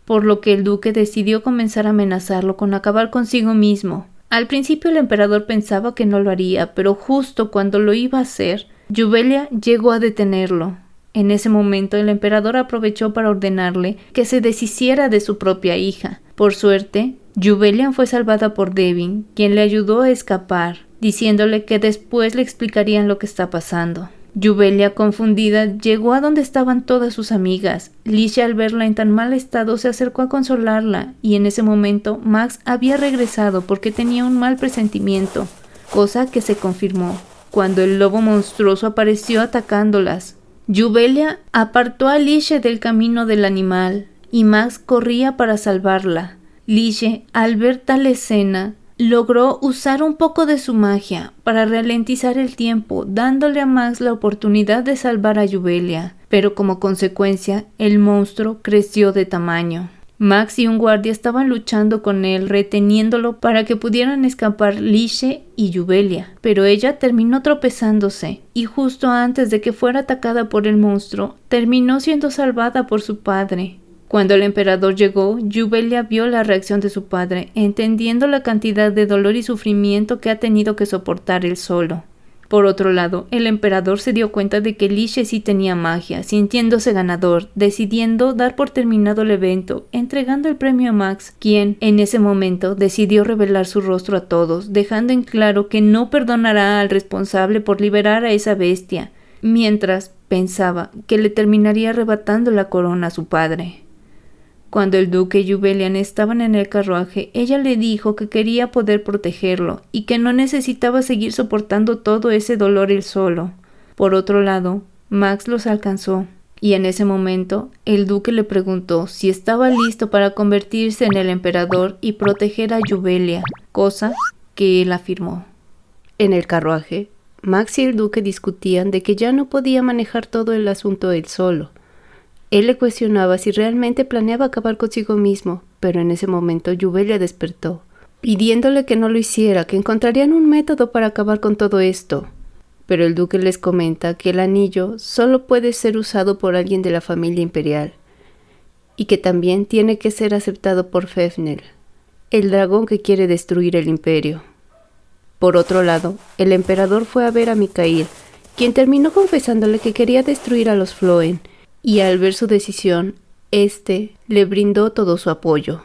por lo que el duque decidió comenzar a amenazarlo con acabar consigo mismo. Al principio el emperador pensaba que no lo haría, pero justo cuando lo iba a hacer, Yubelia llegó a detenerlo. En ese momento el emperador aprovechó para ordenarle que se deshiciera de su propia hija. Por suerte, Yubelia fue salvada por Devin, quien le ayudó a escapar, diciéndole que después le explicarían lo que está pasando. Yubelia, confundida, llegó a donde estaban todas sus amigas. Lishe, al verla en tan mal estado, se acercó a consolarla, y en ese momento Max había regresado porque tenía un mal presentimiento, cosa que se confirmó cuando el lobo monstruoso apareció atacándolas. Yubelia apartó a Lishe del camino del animal, y Max corría para salvarla. Lishe, al ver tal escena, logró usar un poco de su magia para ralentizar el tiempo, dándole a Max la oportunidad de salvar a Yubelia, pero como consecuencia, el monstruo creció de tamaño. Max y un guardia estaban luchando con él, reteniéndolo para que pudieran escapar Lishe y Yubelia, pero ella terminó tropezándose, y justo antes de que fuera atacada por el monstruo, terminó siendo salvada por su padre. Cuando el emperador llegó, Yubelia vio la reacción de su padre, entendiendo la cantidad de dolor y sufrimiento que ha tenido que soportar él solo. Por otro lado, el emperador se dio cuenta de que Lishe sí tenía magia, sintiéndose ganador, decidiendo dar por terminado el evento, entregando el premio a Max, quien, en ese momento, decidió revelar su rostro a todos, dejando en claro que no perdonará al responsable por liberar a esa bestia, mientras pensaba que le terminaría arrebatando la corona a su padre. Cuando el duque y Yubelia estaban en el carruaje, ella le dijo que quería poder protegerlo y que no necesitaba seguir soportando todo ese dolor él solo. Por otro lado, Max los alcanzó, y en ese momento el duque le preguntó si estaba listo para convertirse en el emperador y proteger a Yubelia, cosa que él afirmó. En el carruaje, Max y el duque discutían de que ya no podía manejar todo el asunto él solo, Él le cuestionaba si realmente planeaba acabar consigo mismo, pero en ese momento Jubelia despertó, pidiéndole que no lo hiciera, que encontrarían un método para acabar con todo esto. Pero el duque les comenta que el anillo solo puede ser usado por alguien de la familia imperial, y que también tiene que ser aceptado por Fafnir, el dragón que quiere destruir el imperio. Por otro lado, el emperador fue a ver a Mikhail, quien terminó confesándole que quería destruir a los Floen, y al ver su decisión, este le brindó todo su apoyo.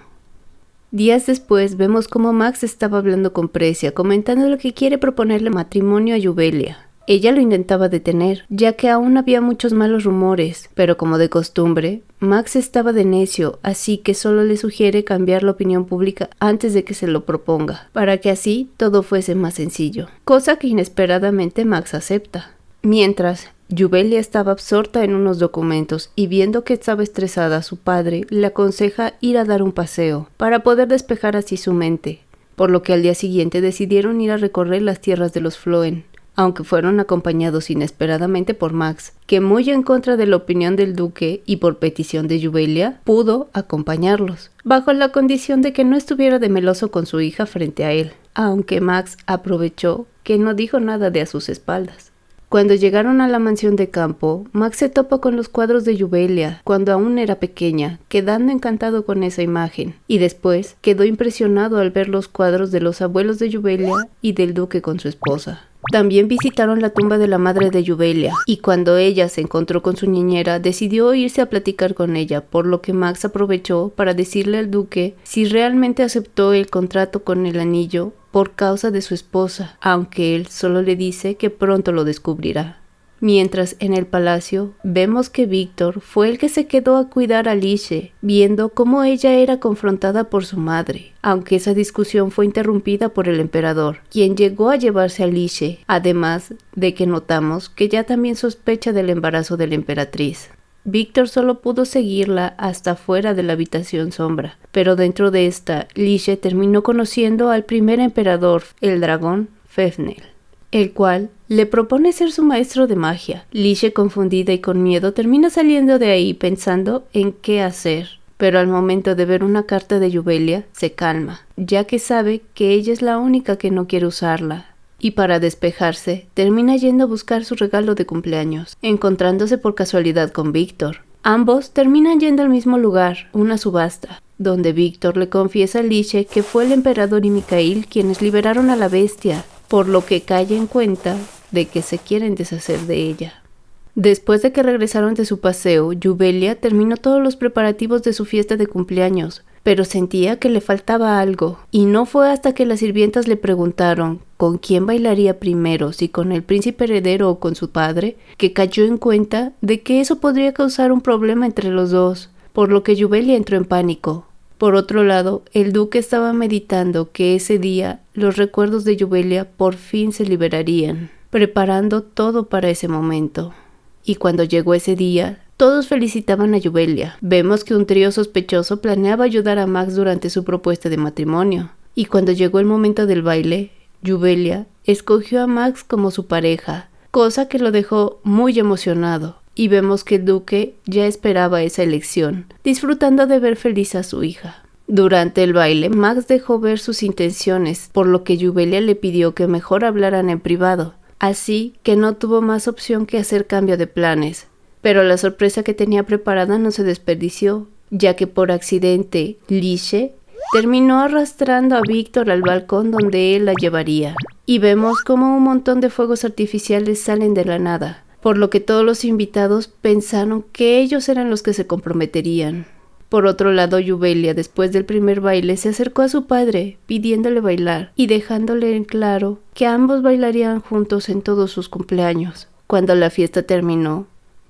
Días después vemos cómo Max estaba hablando con Precia, comentándole que quiere proponerle matrimonio a Jubelia. Ella lo intentaba detener, ya que aún había muchos malos rumores, pero como de costumbre, Max estaba de necio, así que solo le sugiere cambiar la opinión pública antes de que se lo proponga, para que así todo fuese más sencillo, cosa que inesperadamente Max acepta. Mientras, Jubelia estaba absorta en unos documentos y viendo que estaba estresada, su padre le aconseja ir a dar un paseo para poder despejar así su mente, por lo que al día siguiente decidieron ir a recorrer las tierras de los Floen, aunque fueron acompañados inesperadamente por Max, que muy en contra de la opinión del duque y por petición de Jubelia, pudo acompañarlos, bajo la condición de que no estuviera de meloso con su hija frente a él, aunque Max aprovechó que no dijo nada de a sus espaldas. Cuando llegaron a la mansión de campo, Max se topa con los cuadros de Jubelia cuando aún era pequeña, quedando encantado con esa imagen, y después quedó impresionado al ver los cuadros de los abuelos de Jubelia y del duque con su esposa. También visitaron la tumba de la madre de Jubelia, y cuando ella se encontró con su niñera, decidió irse a platicar con ella, por lo que Max aprovechó para decirle al duque si realmente aceptó el contrato con el anillo por causa de su esposa, aunque él solo le dice que pronto lo descubrirá. Mientras en el palacio vemos que Víctor fue el que se quedó a cuidar a Lishe, viendo cómo ella era confrontada por su madre, aunque esa discusión fue interrumpida por el emperador, quien llegó a llevarse a Lishe, además de que notamos que ya también sospecha del embarazo de la emperatriz. Víctor solo pudo seguirla hasta fuera de la habitación sombra, pero dentro de esta, Lishe terminó conociendo al primer emperador, el dragón Fafnir, el cual le propone ser su maestro de magia. Lishe, confundida y con miedo, termina saliendo de ahí pensando en qué hacer, pero al momento de ver una carta de Jubelia, se calma, ya que sabe que ella es la única que no quiere usarla. Y para despejarse, termina yendo a buscar su regalo de cumpleaños, encontrándose por casualidad con Víctor. Ambos terminan yendo al mismo lugar, una subasta, donde Víctor le confiesa a Lishe que fue el emperador y Mikhail quienes liberaron a la bestia, por lo que cae en cuenta de que se quieren deshacer de ella. Después de que regresaron de su paseo, Jubelia terminó todos los preparativos de su fiesta de cumpleaños, pero sentía que le faltaba algo, y no fue hasta que las sirvientas le preguntaron con quién bailaría primero, si con el príncipe heredero o con su padre, que cayó en cuenta de que eso podría causar un problema entre los dos, por lo que Jubelia entró en pánico. Por otro lado, el duque estaba meditando que ese día los recuerdos de Jubelia por fin se liberarían, preparando todo para ese momento. Y cuando llegó ese día, todos felicitaban a Jubelia. Vemos que un trío sospechoso planeaba ayudar a Max durante su propuesta de matrimonio. Y cuando llegó el momento del baile, Jubelia escogió a Max como su pareja, cosa que lo dejó muy emocionado. Y vemos que el duque ya esperaba esa elección, disfrutando de ver feliz a su hija. Durante el baile, Max dejó ver sus intenciones, por lo que Jubelia le pidió que mejor hablaran en privado, así que no tuvo más opción que hacer cambio de planes. Pero la sorpresa que tenía preparada no se desperdició, ya que por accidente Lishe terminó arrastrando a Víctor al balcón donde él la llevaría. Y vemos cómo un montón de fuegos artificiales salen de la nada, por lo que todos los invitados pensaron que ellos eran los que se comprometerían. Por otro lado, Jubelia, después del primer baile, se acercó a su padre, pidiéndole bailar y dejándole en claro que ambos bailarían juntos en todos sus cumpleaños. Cuando la fiesta terminó,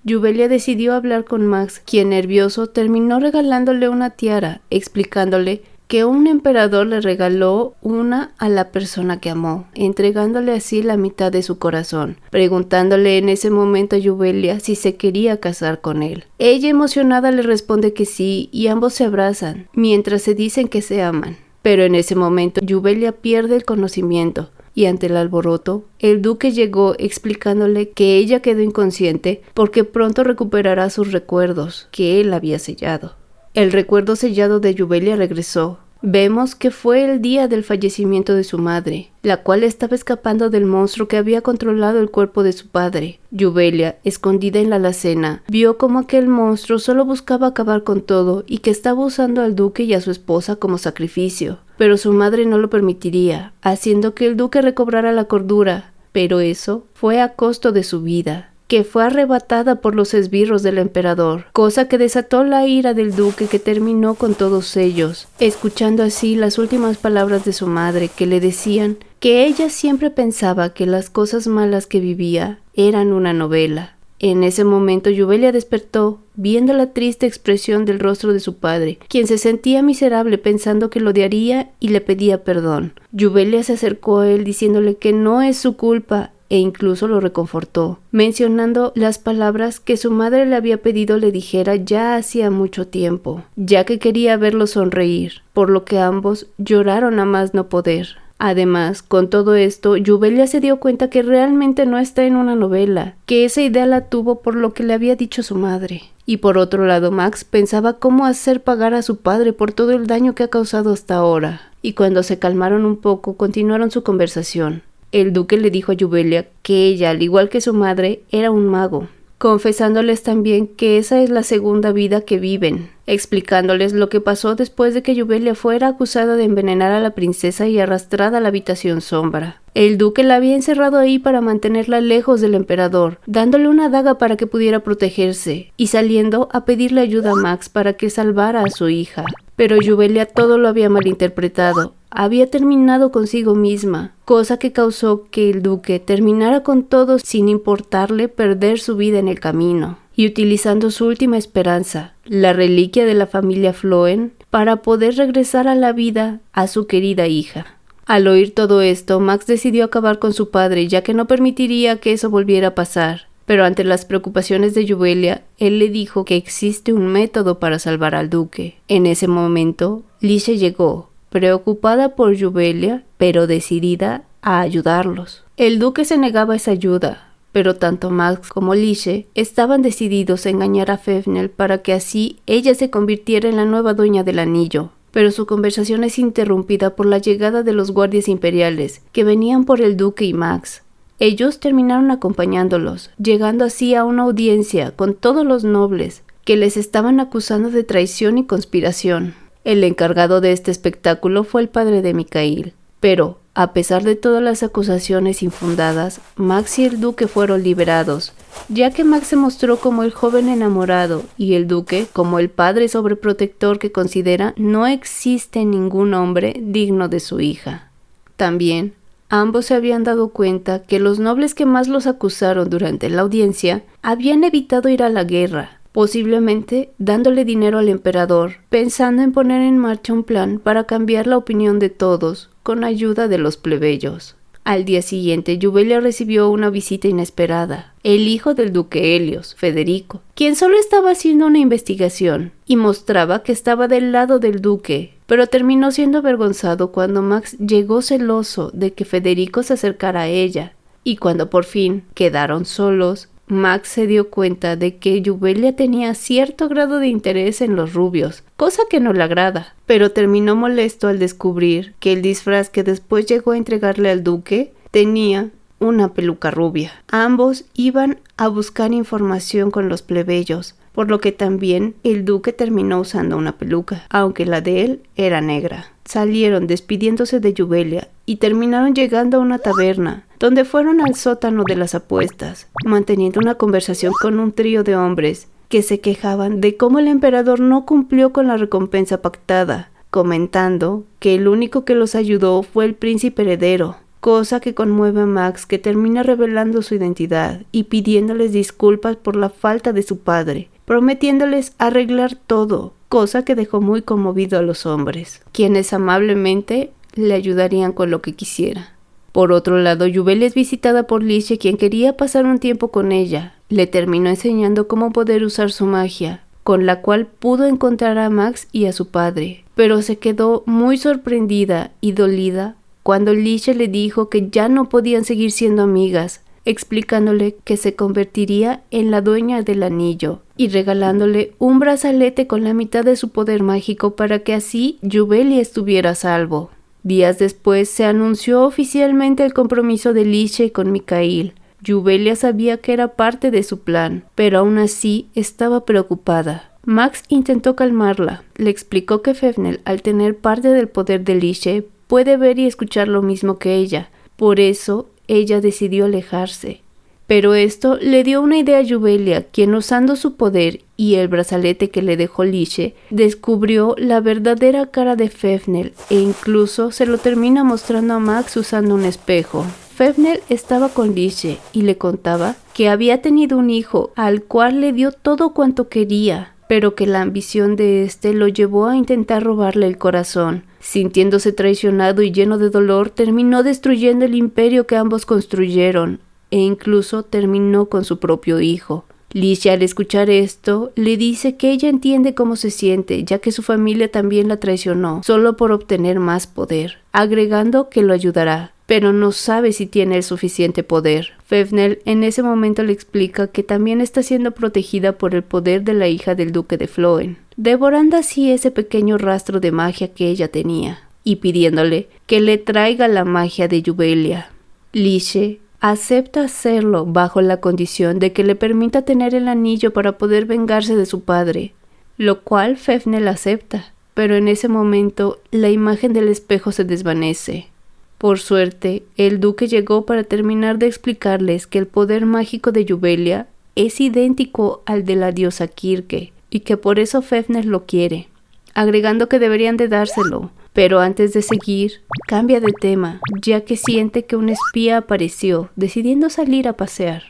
Jubelia decidió hablar con Max, quien nervioso terminó regalándole una tiara, explicándole que un emperador le regaló una a la persona que amó, entregándole así la mitad de su corazón, preguntándole en ese momento a Jubelia si se quería casar con él. Ella emocionada le responde que sí y ambos se abrazan, mientras se dicen que se aman. Pero en ese momento Jubelia pierde el conocimiento, y ante el alboroto, el duque llegó explicándole que ella quedó inconsciente porque pronto recuperará sus recuerdos que él había sellado. El recuerdo sellado de Yubelia regresó. Vemos que fue el día del fallecimiento de su madre, la cual estaba escapando del monstruo que había controlado el cuerpo de su padre. Yubelia, escondida en la alacena, vio como aquel monstruo solo buscaba acabar con todo y que estaba usando al duque y a su esposa como sacrificio. Pero su madre no lo permitiría, haciendo que el duque recobrara la cordura. Pero eso fue a costo de su vida, que fue arrebatada por los esbirros del emperador, cosa que desató la ira del duque, que terminó con todos ellos, escuchando así las últimas palabras de su madre, que le decían que ella siempre pensaba que las cosas malas que vivía eran una novela. En ese momento Yubelia despertó, viendo la triste expresión del rostro de su padre, quien se sentía miserable pensando que lo odiaría y le pedía perdón. Yubelia se acercó a él diciéndole que no es su culpa, e incluso lo reconfortó, mencionando las palabras que su madre le había pedido le dijera ya hacía mucho tiempo, ya que quería verlo sonreír, por lo que ambos lloraron a más no poder. Además, con todo esto, Yubelia se dio cuenta que realmente no está en una novela, que esa idea la tuvo por lo que le había dicho su madre. Y por otro lado, Max pensaba cómo hacer pagar a su padre por todo el daño que ha causado hasta ahora. Y cuando se calmaron un poco, continuaron su conversación. El duque le dijo a Yubelia que ella, al igual que su madre, era un mago, confesándoles también que esa es la segunda vida que viven, explicándoles lo que pasó después de que Yubelia fuera acusada de envenenar a la princesa y arrastrada a la habitación sombra. El duque la había encerrado ahí para mantenerla lejos del emperador, dándole una daga para que pudiera protegerse, y saliendo a pedirle ayuda a Max para que salvara a su hija. Pero Yubelia todo lo había malinterpretado. Había terminado consigo misma, cosa que causó que el duque terminara con todo sin importarle perder su vida en el camino, y utilizando su última esperanza, la reliquia de la familia Floen, para poder regresar a la vida a su querida hija. Al oír todo esto, Max decidió acabar con su padre, ya que no permitiría que eso volviera a pasar. Pero ante las preocupaciones de Yubelia, él le dijo que existe un método para salvar al duque. En ese momento, Lishe llegó, preocupada por Yubelia, pero decidida a ayudarlos. El duque se negaba a esa ayuda, pero tanto Max como Lishe estaban decididos a engañar a Fefnel para que así ella se convirtiera en la nueva dueña del anillo. Pero su conversación es interrumpida por la llegada de los guardias imperiales, que venían por el duque y Max. Ellos terminaron acompañándolos, llegando así a una audiencia con todos los nobles, que les estaban acusando de traición y conspiración. El encargado de este espectáculo fue el padre de Mikhail, pero, a pesar de todas las acusaciones infundadas, Max y el duque fueron liberados, ya que Max se mostró como el joven enamorado y el duque como el padre sobreprotector que considera no existe ningún hombre digno de su hija. También, ambos se habían dado cuenta que los nobles que más los acusaron durante la audiencia habían evitado ir a la guerra, posiblemente dándole dinero al emperador, pensando en poner en marcha un plan para cambiar la opinión de todos con ayuda de los plebeyos. Al día siguiente, Yubelia recibió una visita inesperada. El hijo del duque Helios, Federico, quien solo estaba haciendo una investigación y mostraba que estaba del lado del duque, pero terminó siendo avergonzado cuando Max llegó celoso de que Federico se acercara a ella. Y cuando por fin quedaron solos, Max se dio cuenta de que Yubelia tenía cierto grado de interés en los rubios, cosa que no le agrada, pero terminó molesto al descubrir que el disfraz que después llegó a entregarle al duque tenía una peluca rubia. Ambos iban a buscar información con los plebeyos, por lo que también el duque terminó usando una peluca, aunque la de él era negra. Salieron despidiéndose de Yubelia y terminaron llegando a una taberna, donde fueron al sótano de las apuestas, manteniendo una conversación con un trío de hombres que se quejaban de cómo el emperador no cumplió con la recompensa pactada, comentando que el único que los ayudó fue el príncipe heredero, cosa que conmueve a Max, que termina revelando su identidad y pidiéndoles disculpas por la falta de su padre, prometiéndoles arreglar todo, cosa que dejó muy conmovido a los hombres, quienes amablemente le ayudarían con lo que quisiera. Por otro lado, Yubelia es visitada por Lishe, quien quería pasar un tiempo con ella. Le terminó enseñando cómo poder usar su magia, con la cual pudo encontrar a Max y a su padre, pero se quedó muy sorprendida y dolida cuando Lishe le dijo que ya no podían seguir siendo amigas, explicándole que se convertiría en la dueña del anillo y regalándole un brazalete con la mitad de su poder mágico para que así Yubelia estuviera a salvo. Días después se anunció oficialmente el compromiso de Lishe con Mikhail. Yubelia sabía que era parte de su plan, pero aún así estaba preocupada. Max intentó calmarla. Le explicó que Fefnel, al tener parte del poder de Lishe, puede ver y escuchar lo mismo que ella. Por eso, ella decidió alejarse. Pero esto le dio una idea a Yubelia, quien usando su poder y el brazalete que le dejó Lishe, descubrió la verdadera cara de Fefnel e incluso se lo termina mostrando a Max usando un espejo. Fefnel estaba con Lishe y le contaba que había tenido un hijo al cual le dio todo cuanto quería, pero que la ambición de este lo llevó a intentar robarle el corazón. Sintiéndose traicionado y lleno de dolor, terminó destruyendo el imperio que ambos construyeron, e incluso terminó con su propio hijo. Lishe, al escuchar esto, le dice que ella entiende cómo se siente, ya que su familia también la traicionó, solo por obtener más poder, agregando que lo ayudará, pero no sabe si tiene el suficiente poder. Fefnel en ese momento le explica que también está siendo protegida por el poder de la hija del duque de Floen, devorando así ese pequeño rastro de magia que ella tenía, y pidiéndole que le traiga la magia de Yubelia. Lishe acepta hacerlo bajo la condición de que le permita tener el anillo para poder vengarse de su padre, lo cual Fefnel acepta, pero en ese momento la imagen del espejo se desvanece. Por suerte, el duque llegó para terminar de explicarles que el poder mágico de Yubelia es idéntico al de la diosa Kirke, y que por eso Fefnel lo quiere, agregando que deberían de dárselo. Pero antes de seguir, cambia de tema, ya que siente que un espía apareció, decidiendo salir a pasear.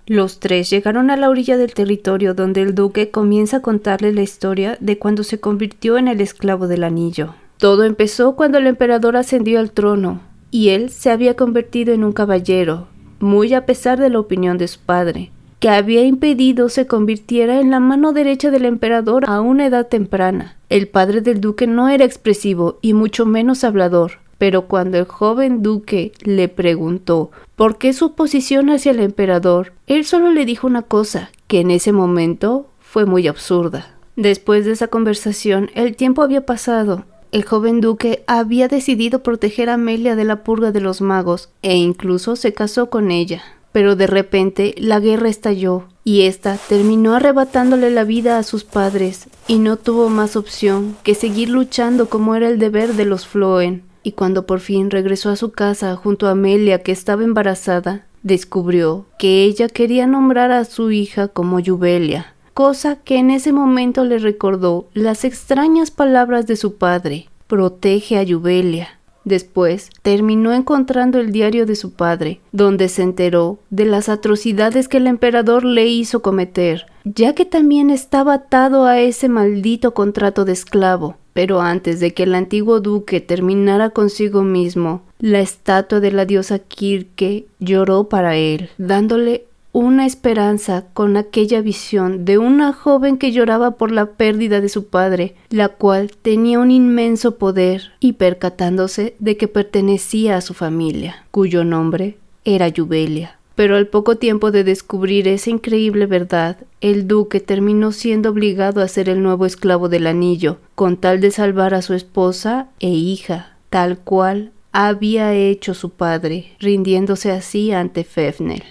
Los tres llegaron a la orilla del territorio donde el duque comienza a contarle la historia de cuando se convirtió en el esclavo del anillo. Todo empezó cuando el emperador ascendió al trono, y él se había convertido en un caballero, muy a pesar de la opinión de su padre, que había impedido se convirtiera en la mano derecha del emperador a una edad temprana. El padre del duque no era expresivo y mucho menos hablador, pero cuando el joven duque le preguntó por qué su oposición hacia el emperador, él solo le dijo una cosa, que en ese momento fue muy absurda. Después de esa conversación, el tiempo había pasado. El joven duque había decidido proteger a Amelia de la purga de los magos e incluso se casó con ella. Pero de repente la guerra estalló y ésta terminó arrebatándole la vida a sus padres y no tuvo más opción que seguir luchando como era el deber de los Floen. Y cuando por fin regresó a su casa junto a Amelia, que estaba embarazada, descubrió que ella quería nombrar a su hija como Yubelia, cosa que en ese momento le recordó las extrañas palabras de su padre: protege a Yubelia. Después, terminó encontrando el diario de su padre, donde se enteró de las atrocidades que el emperador le hizo cometer, ya que también estaba atado a ese maldito contrato de esclavo. Pero antes de que el antiguo duque terminara consigo mismo, la estatua de la diosa Kirke lloró para él, dándole una esperanza con aquella visión de una joven que lloraba por la pérdida de su padre, la cual tenía un inmenso poder, y percatándose de que pertenecía a su familia, cuyo nombre era Yubelia. Pero al poco tiempo de descubrir esa increíble verdad, el duque terminó siendo obligado a ser el nuevo esclavo del anillo, con tal de salvar a su esposa e hija, tal cual había hecho su padre, rindiéndose así ante Fefnel.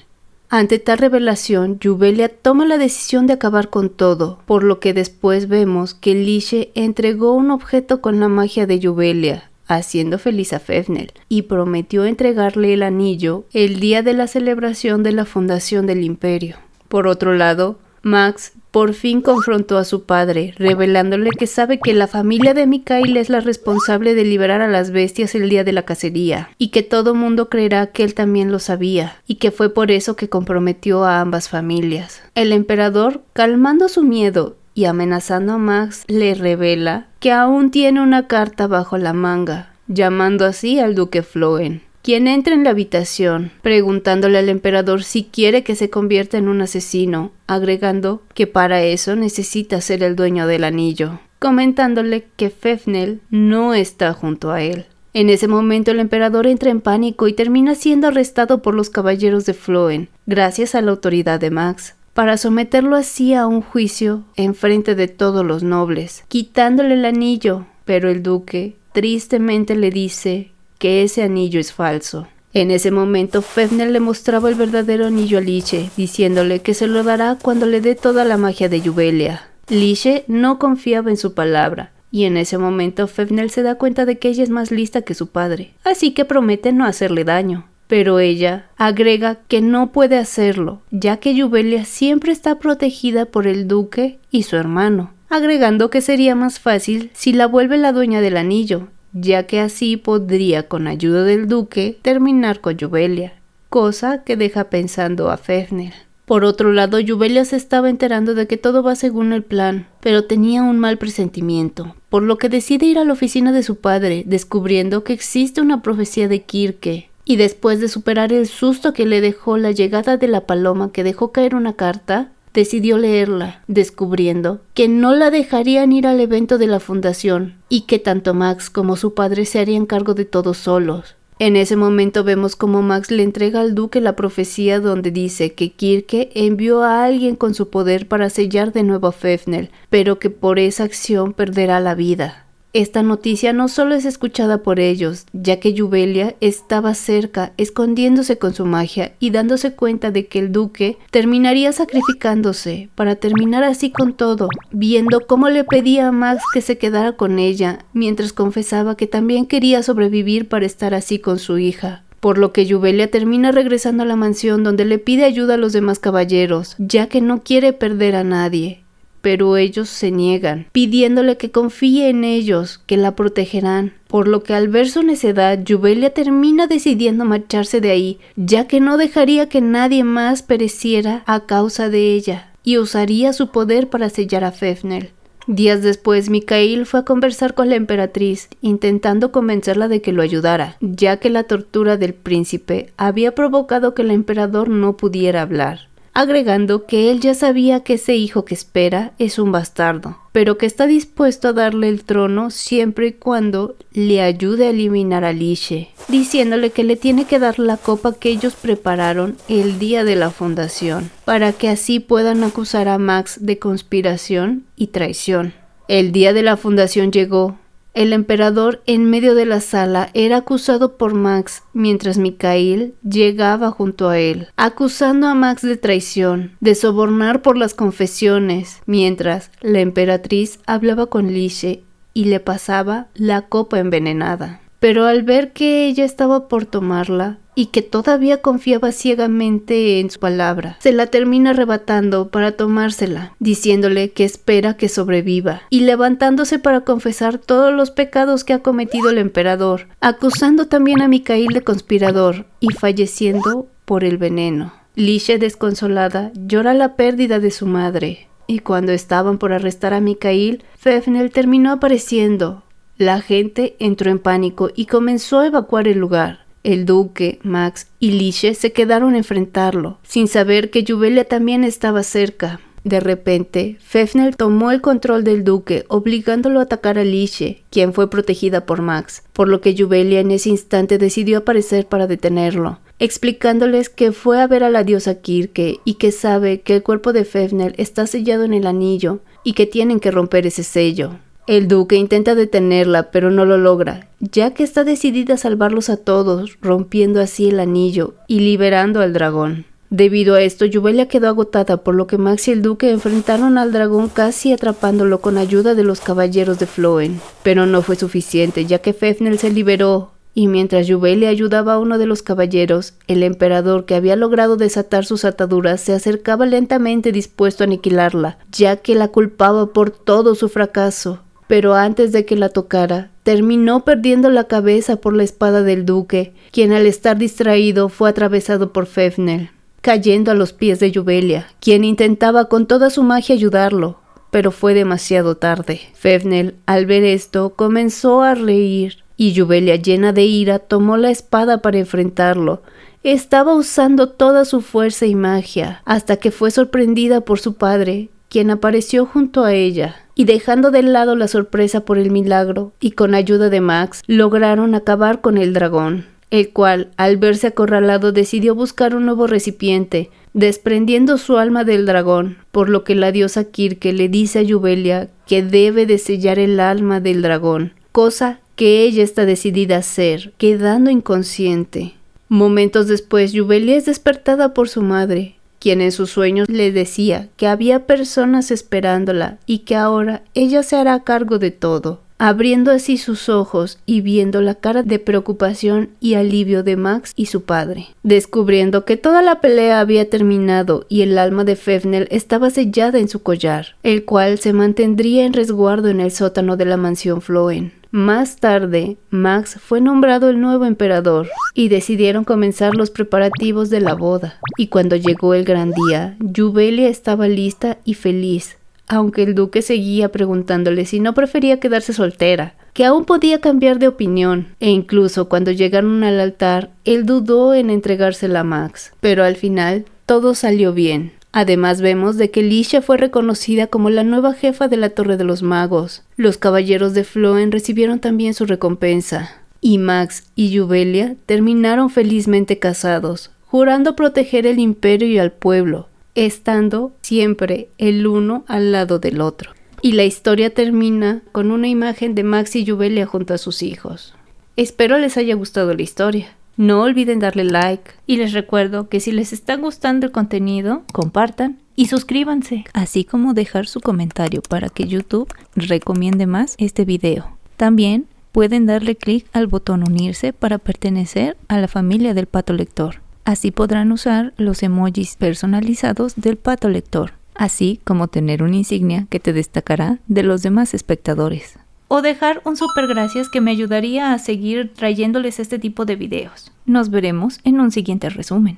Ante tal revelación, Yubelia toma la decisión de acabar con todo, por lo que después vemos que Lishe entregó un objeto con la magia de Yubelia, haciendo feliz a Fefnel, y prometió entregarle el anillo el día de la celebración de la fundación del imperio. Por otro lado, Max por fin confrontó a su padre, revelándole que sabe que la familia de Mikhail es la responsable de liberar a las bestias el día de la cacería, y que todo mundo creerá que él también lo sabía, y que fue por eso que comprometió a ambas familias. El emperador, calmando su miedo y amenazando a Max, le revela que aún tiene una carta bajo la manga, llamando así al duque Floen, quien entra en la habitación, preguntándole al emperador si quiere que se convierta en un asesino, agregando que para eso necesita ser el dueño del anillo, comentándole que Fefnel no está junto a él. En ese momento el emperador entra en pánico y termina siendo arrestado por los caballeros de Floen, gracias a la autoridad de Max, para someterlo así a un juicio en frente de todos los nobles, quitándole el anillo, pero el duque tristemente le dice que ese anillo es falso. En ese momento Fafnir le mostraba el verdadero anillo a Liche, diciéndole que se lo dará cuando le dé toda la magia de Juvelia. Liche no confiaba en su palabra, y en ese momento Fafnir se da cuenta de que ella es más lista que su padre, así que promete no hacerle daño. Pero ella agrega que no puede hacerlo, ya que Juvelia siempre está protegida por el duque y su hermano, agregando que sería más fácil si la vuelve la dueña del anillo, ya que así podría, con ayuda del duque, terminar con Juvelia, cosa que deja pensando a Fafnir. Por otro lado, Juvelia se estaba enterando de que todo va según el plan, pero tenía un mal presentimiento, por lo que decide ir a la oficina de su padre, descubriendo que existe una profecía de Kirke. Y después de superar el susto que le dejó la llegada de la paloma que dejó caer una carta, decidió leerla, descubriendo que no la dejarían ir al evento de la fundación y que tanto Max como su padre se harían cargo de todos solos. En ese momento vemos como Max le entrega al duque la profecía donde dice que Kirke envió a alguien con su poder para sellar de nuevo a Fafnir, pero que por esa acción perderá la vida. Esta noticia no solo es escuchada por ellos, ya que Juvelia estaba cerca, escondiéndose con su magia y dándose cuenta de que el duque terminaría sacrificándose para terminar así con todo, viendo cómo le pedía a Max que se quedara con ella, mientras confesaba que también quería sobrevivir para estar así con su hija. Por lo que Juvelia termina regresando a la mansión donde le pide ayuda a los demás caballeros, ya que no quiere perder a nadie. Pero ellos se niegan, pidiéndole que confíe en ellos, que la protegerán, por lo que al ver su necedad, Juvelia termina decidiendo marcharse de ahí, ya que no dejaría que nadie más pereciera a causa de ella, y usaría su poder para sellar a Fafnir. Días después, Mikhail fue a conversar con la emperatriz, intentando convencerla de que lo ayudara, ya que la tortura del príncipe había provocado que el emperador no pudiera hablar, agregando que él ya sabía que ese hijo que espera es un bastardo, pero que está dispuesto a darle el trono siempre y cuando le ayude a eliminar a Liche, diciéndole que le tiene que dar la copa que ellos prepararon el día de la fundación, para que así puedan acusar a Max de conspiración y traición. El día de la fundación llegó. El emperador en medio de la sala era acusado por Max, mientras Mikhail llegaba junto a él, acusando a Max de traición, de sobornar por las confesiones, mientras la emperatriz hablaba con Liche y le pasaba la copa envenenada. Pero al ver que ella estaba por tomarla y que todavía confiaba ciegamente en su palabra, se la termina arrebatando para tomársela, diciéndole que espera que sobreviva, y levantándose para confesar todos los pecados que ha cometido el emperador, acusando también a Mikhail de conspirador y falleciendo por el veneno. Liche, desconsolada, llora la pérdida de su madre, y cuando estaban por arrestar a Mikhail, Fafnir terminó apareciendo. La gente entró en pánico y comenzó a evacuar el lugar. El duque, Max y Liche se quedaron a enfrentarlo, sin saber que Juvelia también estaba cerca. De repente, Fafnir tomó el control del duque, obligándolo a atacar a Liche, quien fue protegida por Max, por lo que Juvelia en ese instante decidió aparecer para detenerlo, explicándoles que fue a ver a la diosa Kirke y que sabe que el cuerpo de Fafnir está sellado en el anillo y que tienen que romper ese sello. El duque intenta detenerla, pero no lo logra, ya que está decidida a salvarlos a todos, rompiendo así el anillo y liberando al dragón. Debido a esto, Juvelia quedó agotada, por lo que Max y el duque enfrentaron al dragón casi atrapándolo con ayuda de los caballeros de Floen. Pero no fue suficiente, ya que Fafnir se liberó, y mientras Juvelia ayudaba a uno de los caballeros, el emperador, que había logrado desatar sus ataduras, se acercaba lentamente dispuesto a aniquilarla, ya que la culpaba por todo su fracaso. Pero antes de que la tocara, terminó perdiendo la cabeza por la espada del duque, quien al estar distraído fue atravesado por Fafnir, cayendo a los pies de Juvelia, quien intentaba con toda su magia ayudarlo, pero fue demasiado tarde. Fafnir, al ver esto, comenzó a reír, y Juvelia, llena de ira, tomó la espada para enfrentarlo. Estaba usando toda su fuerza y magia, hasta que fue sorprendida por su padre, quien apareció junto a ella, y dejando de lado la sorpresa por el milagro, y con ayuda de Max, lograron acabar con el dragón, el cual, al verse acorralado, decidió buscar un nuevo recipiente, desprendiendo su alma del dragón, por lo que la diosa Kirke le dice a Yubelia que debe de sellar el alma del dragón, cosa que ella está decidida a hacer, quedando inconsciente. Momentos después, Yubelia es despertada por su madre, quien en sus sueños le decía que había personas esperándola y que ahora ella se hará cargo de todo, abriendo así sus ojos y viendo la cara de preocupación y alivio de Max y su padre, descubriendo que toda la pelea había terminado y el alma de Fefnir estaba sellada en su collar, el cual se mantendría en resguardo en el sótano de la mansión Floen. Más tarde, Max fue nombrado el nuevo emperador y decidieron comenzar los preparativos de la boda. Y cuando llegó el gran día, Yubelia estaba lista y feliz, aunque el duque seguía preguntándole si no prefería quedarse soltera, que aún podía cambiar de opinión, e incluso cuando llegaron al altar, él dudó en entregársela a Max, pero al final todo salió bien. Además vemos de que Licia fue reconocida como la nueva jefa de la Torre de los Magos. Los caballeros de Floen recibieron también su recompensa. Y Max y Yubelia terminaron felizmente casados, jurando proteger el imperio y al pueblo, estando siempre el uno al lado del otro. Y la historia termina con una imagen de Max y Yubelia junto a sus hijos. Espero les haya gustado la historia. No olviden darle like y les recuerdo que si les está gustando el contenido, compartan y suscríbanse, así como dejar su comentario para que YouTube recomiende más este video. También pueden darle clic al botón unirse para pertenecer a la familia del Pato Lector. Así podrán usar los emojis personalizados del Pato Lector, así como tener una insignia que te destacará de los demás espectadores. O dejar un super gracias que me ayudaría a seguir trayéndoles este tipo de videos. Nos veremos en un siguiente resumen.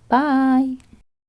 Bye.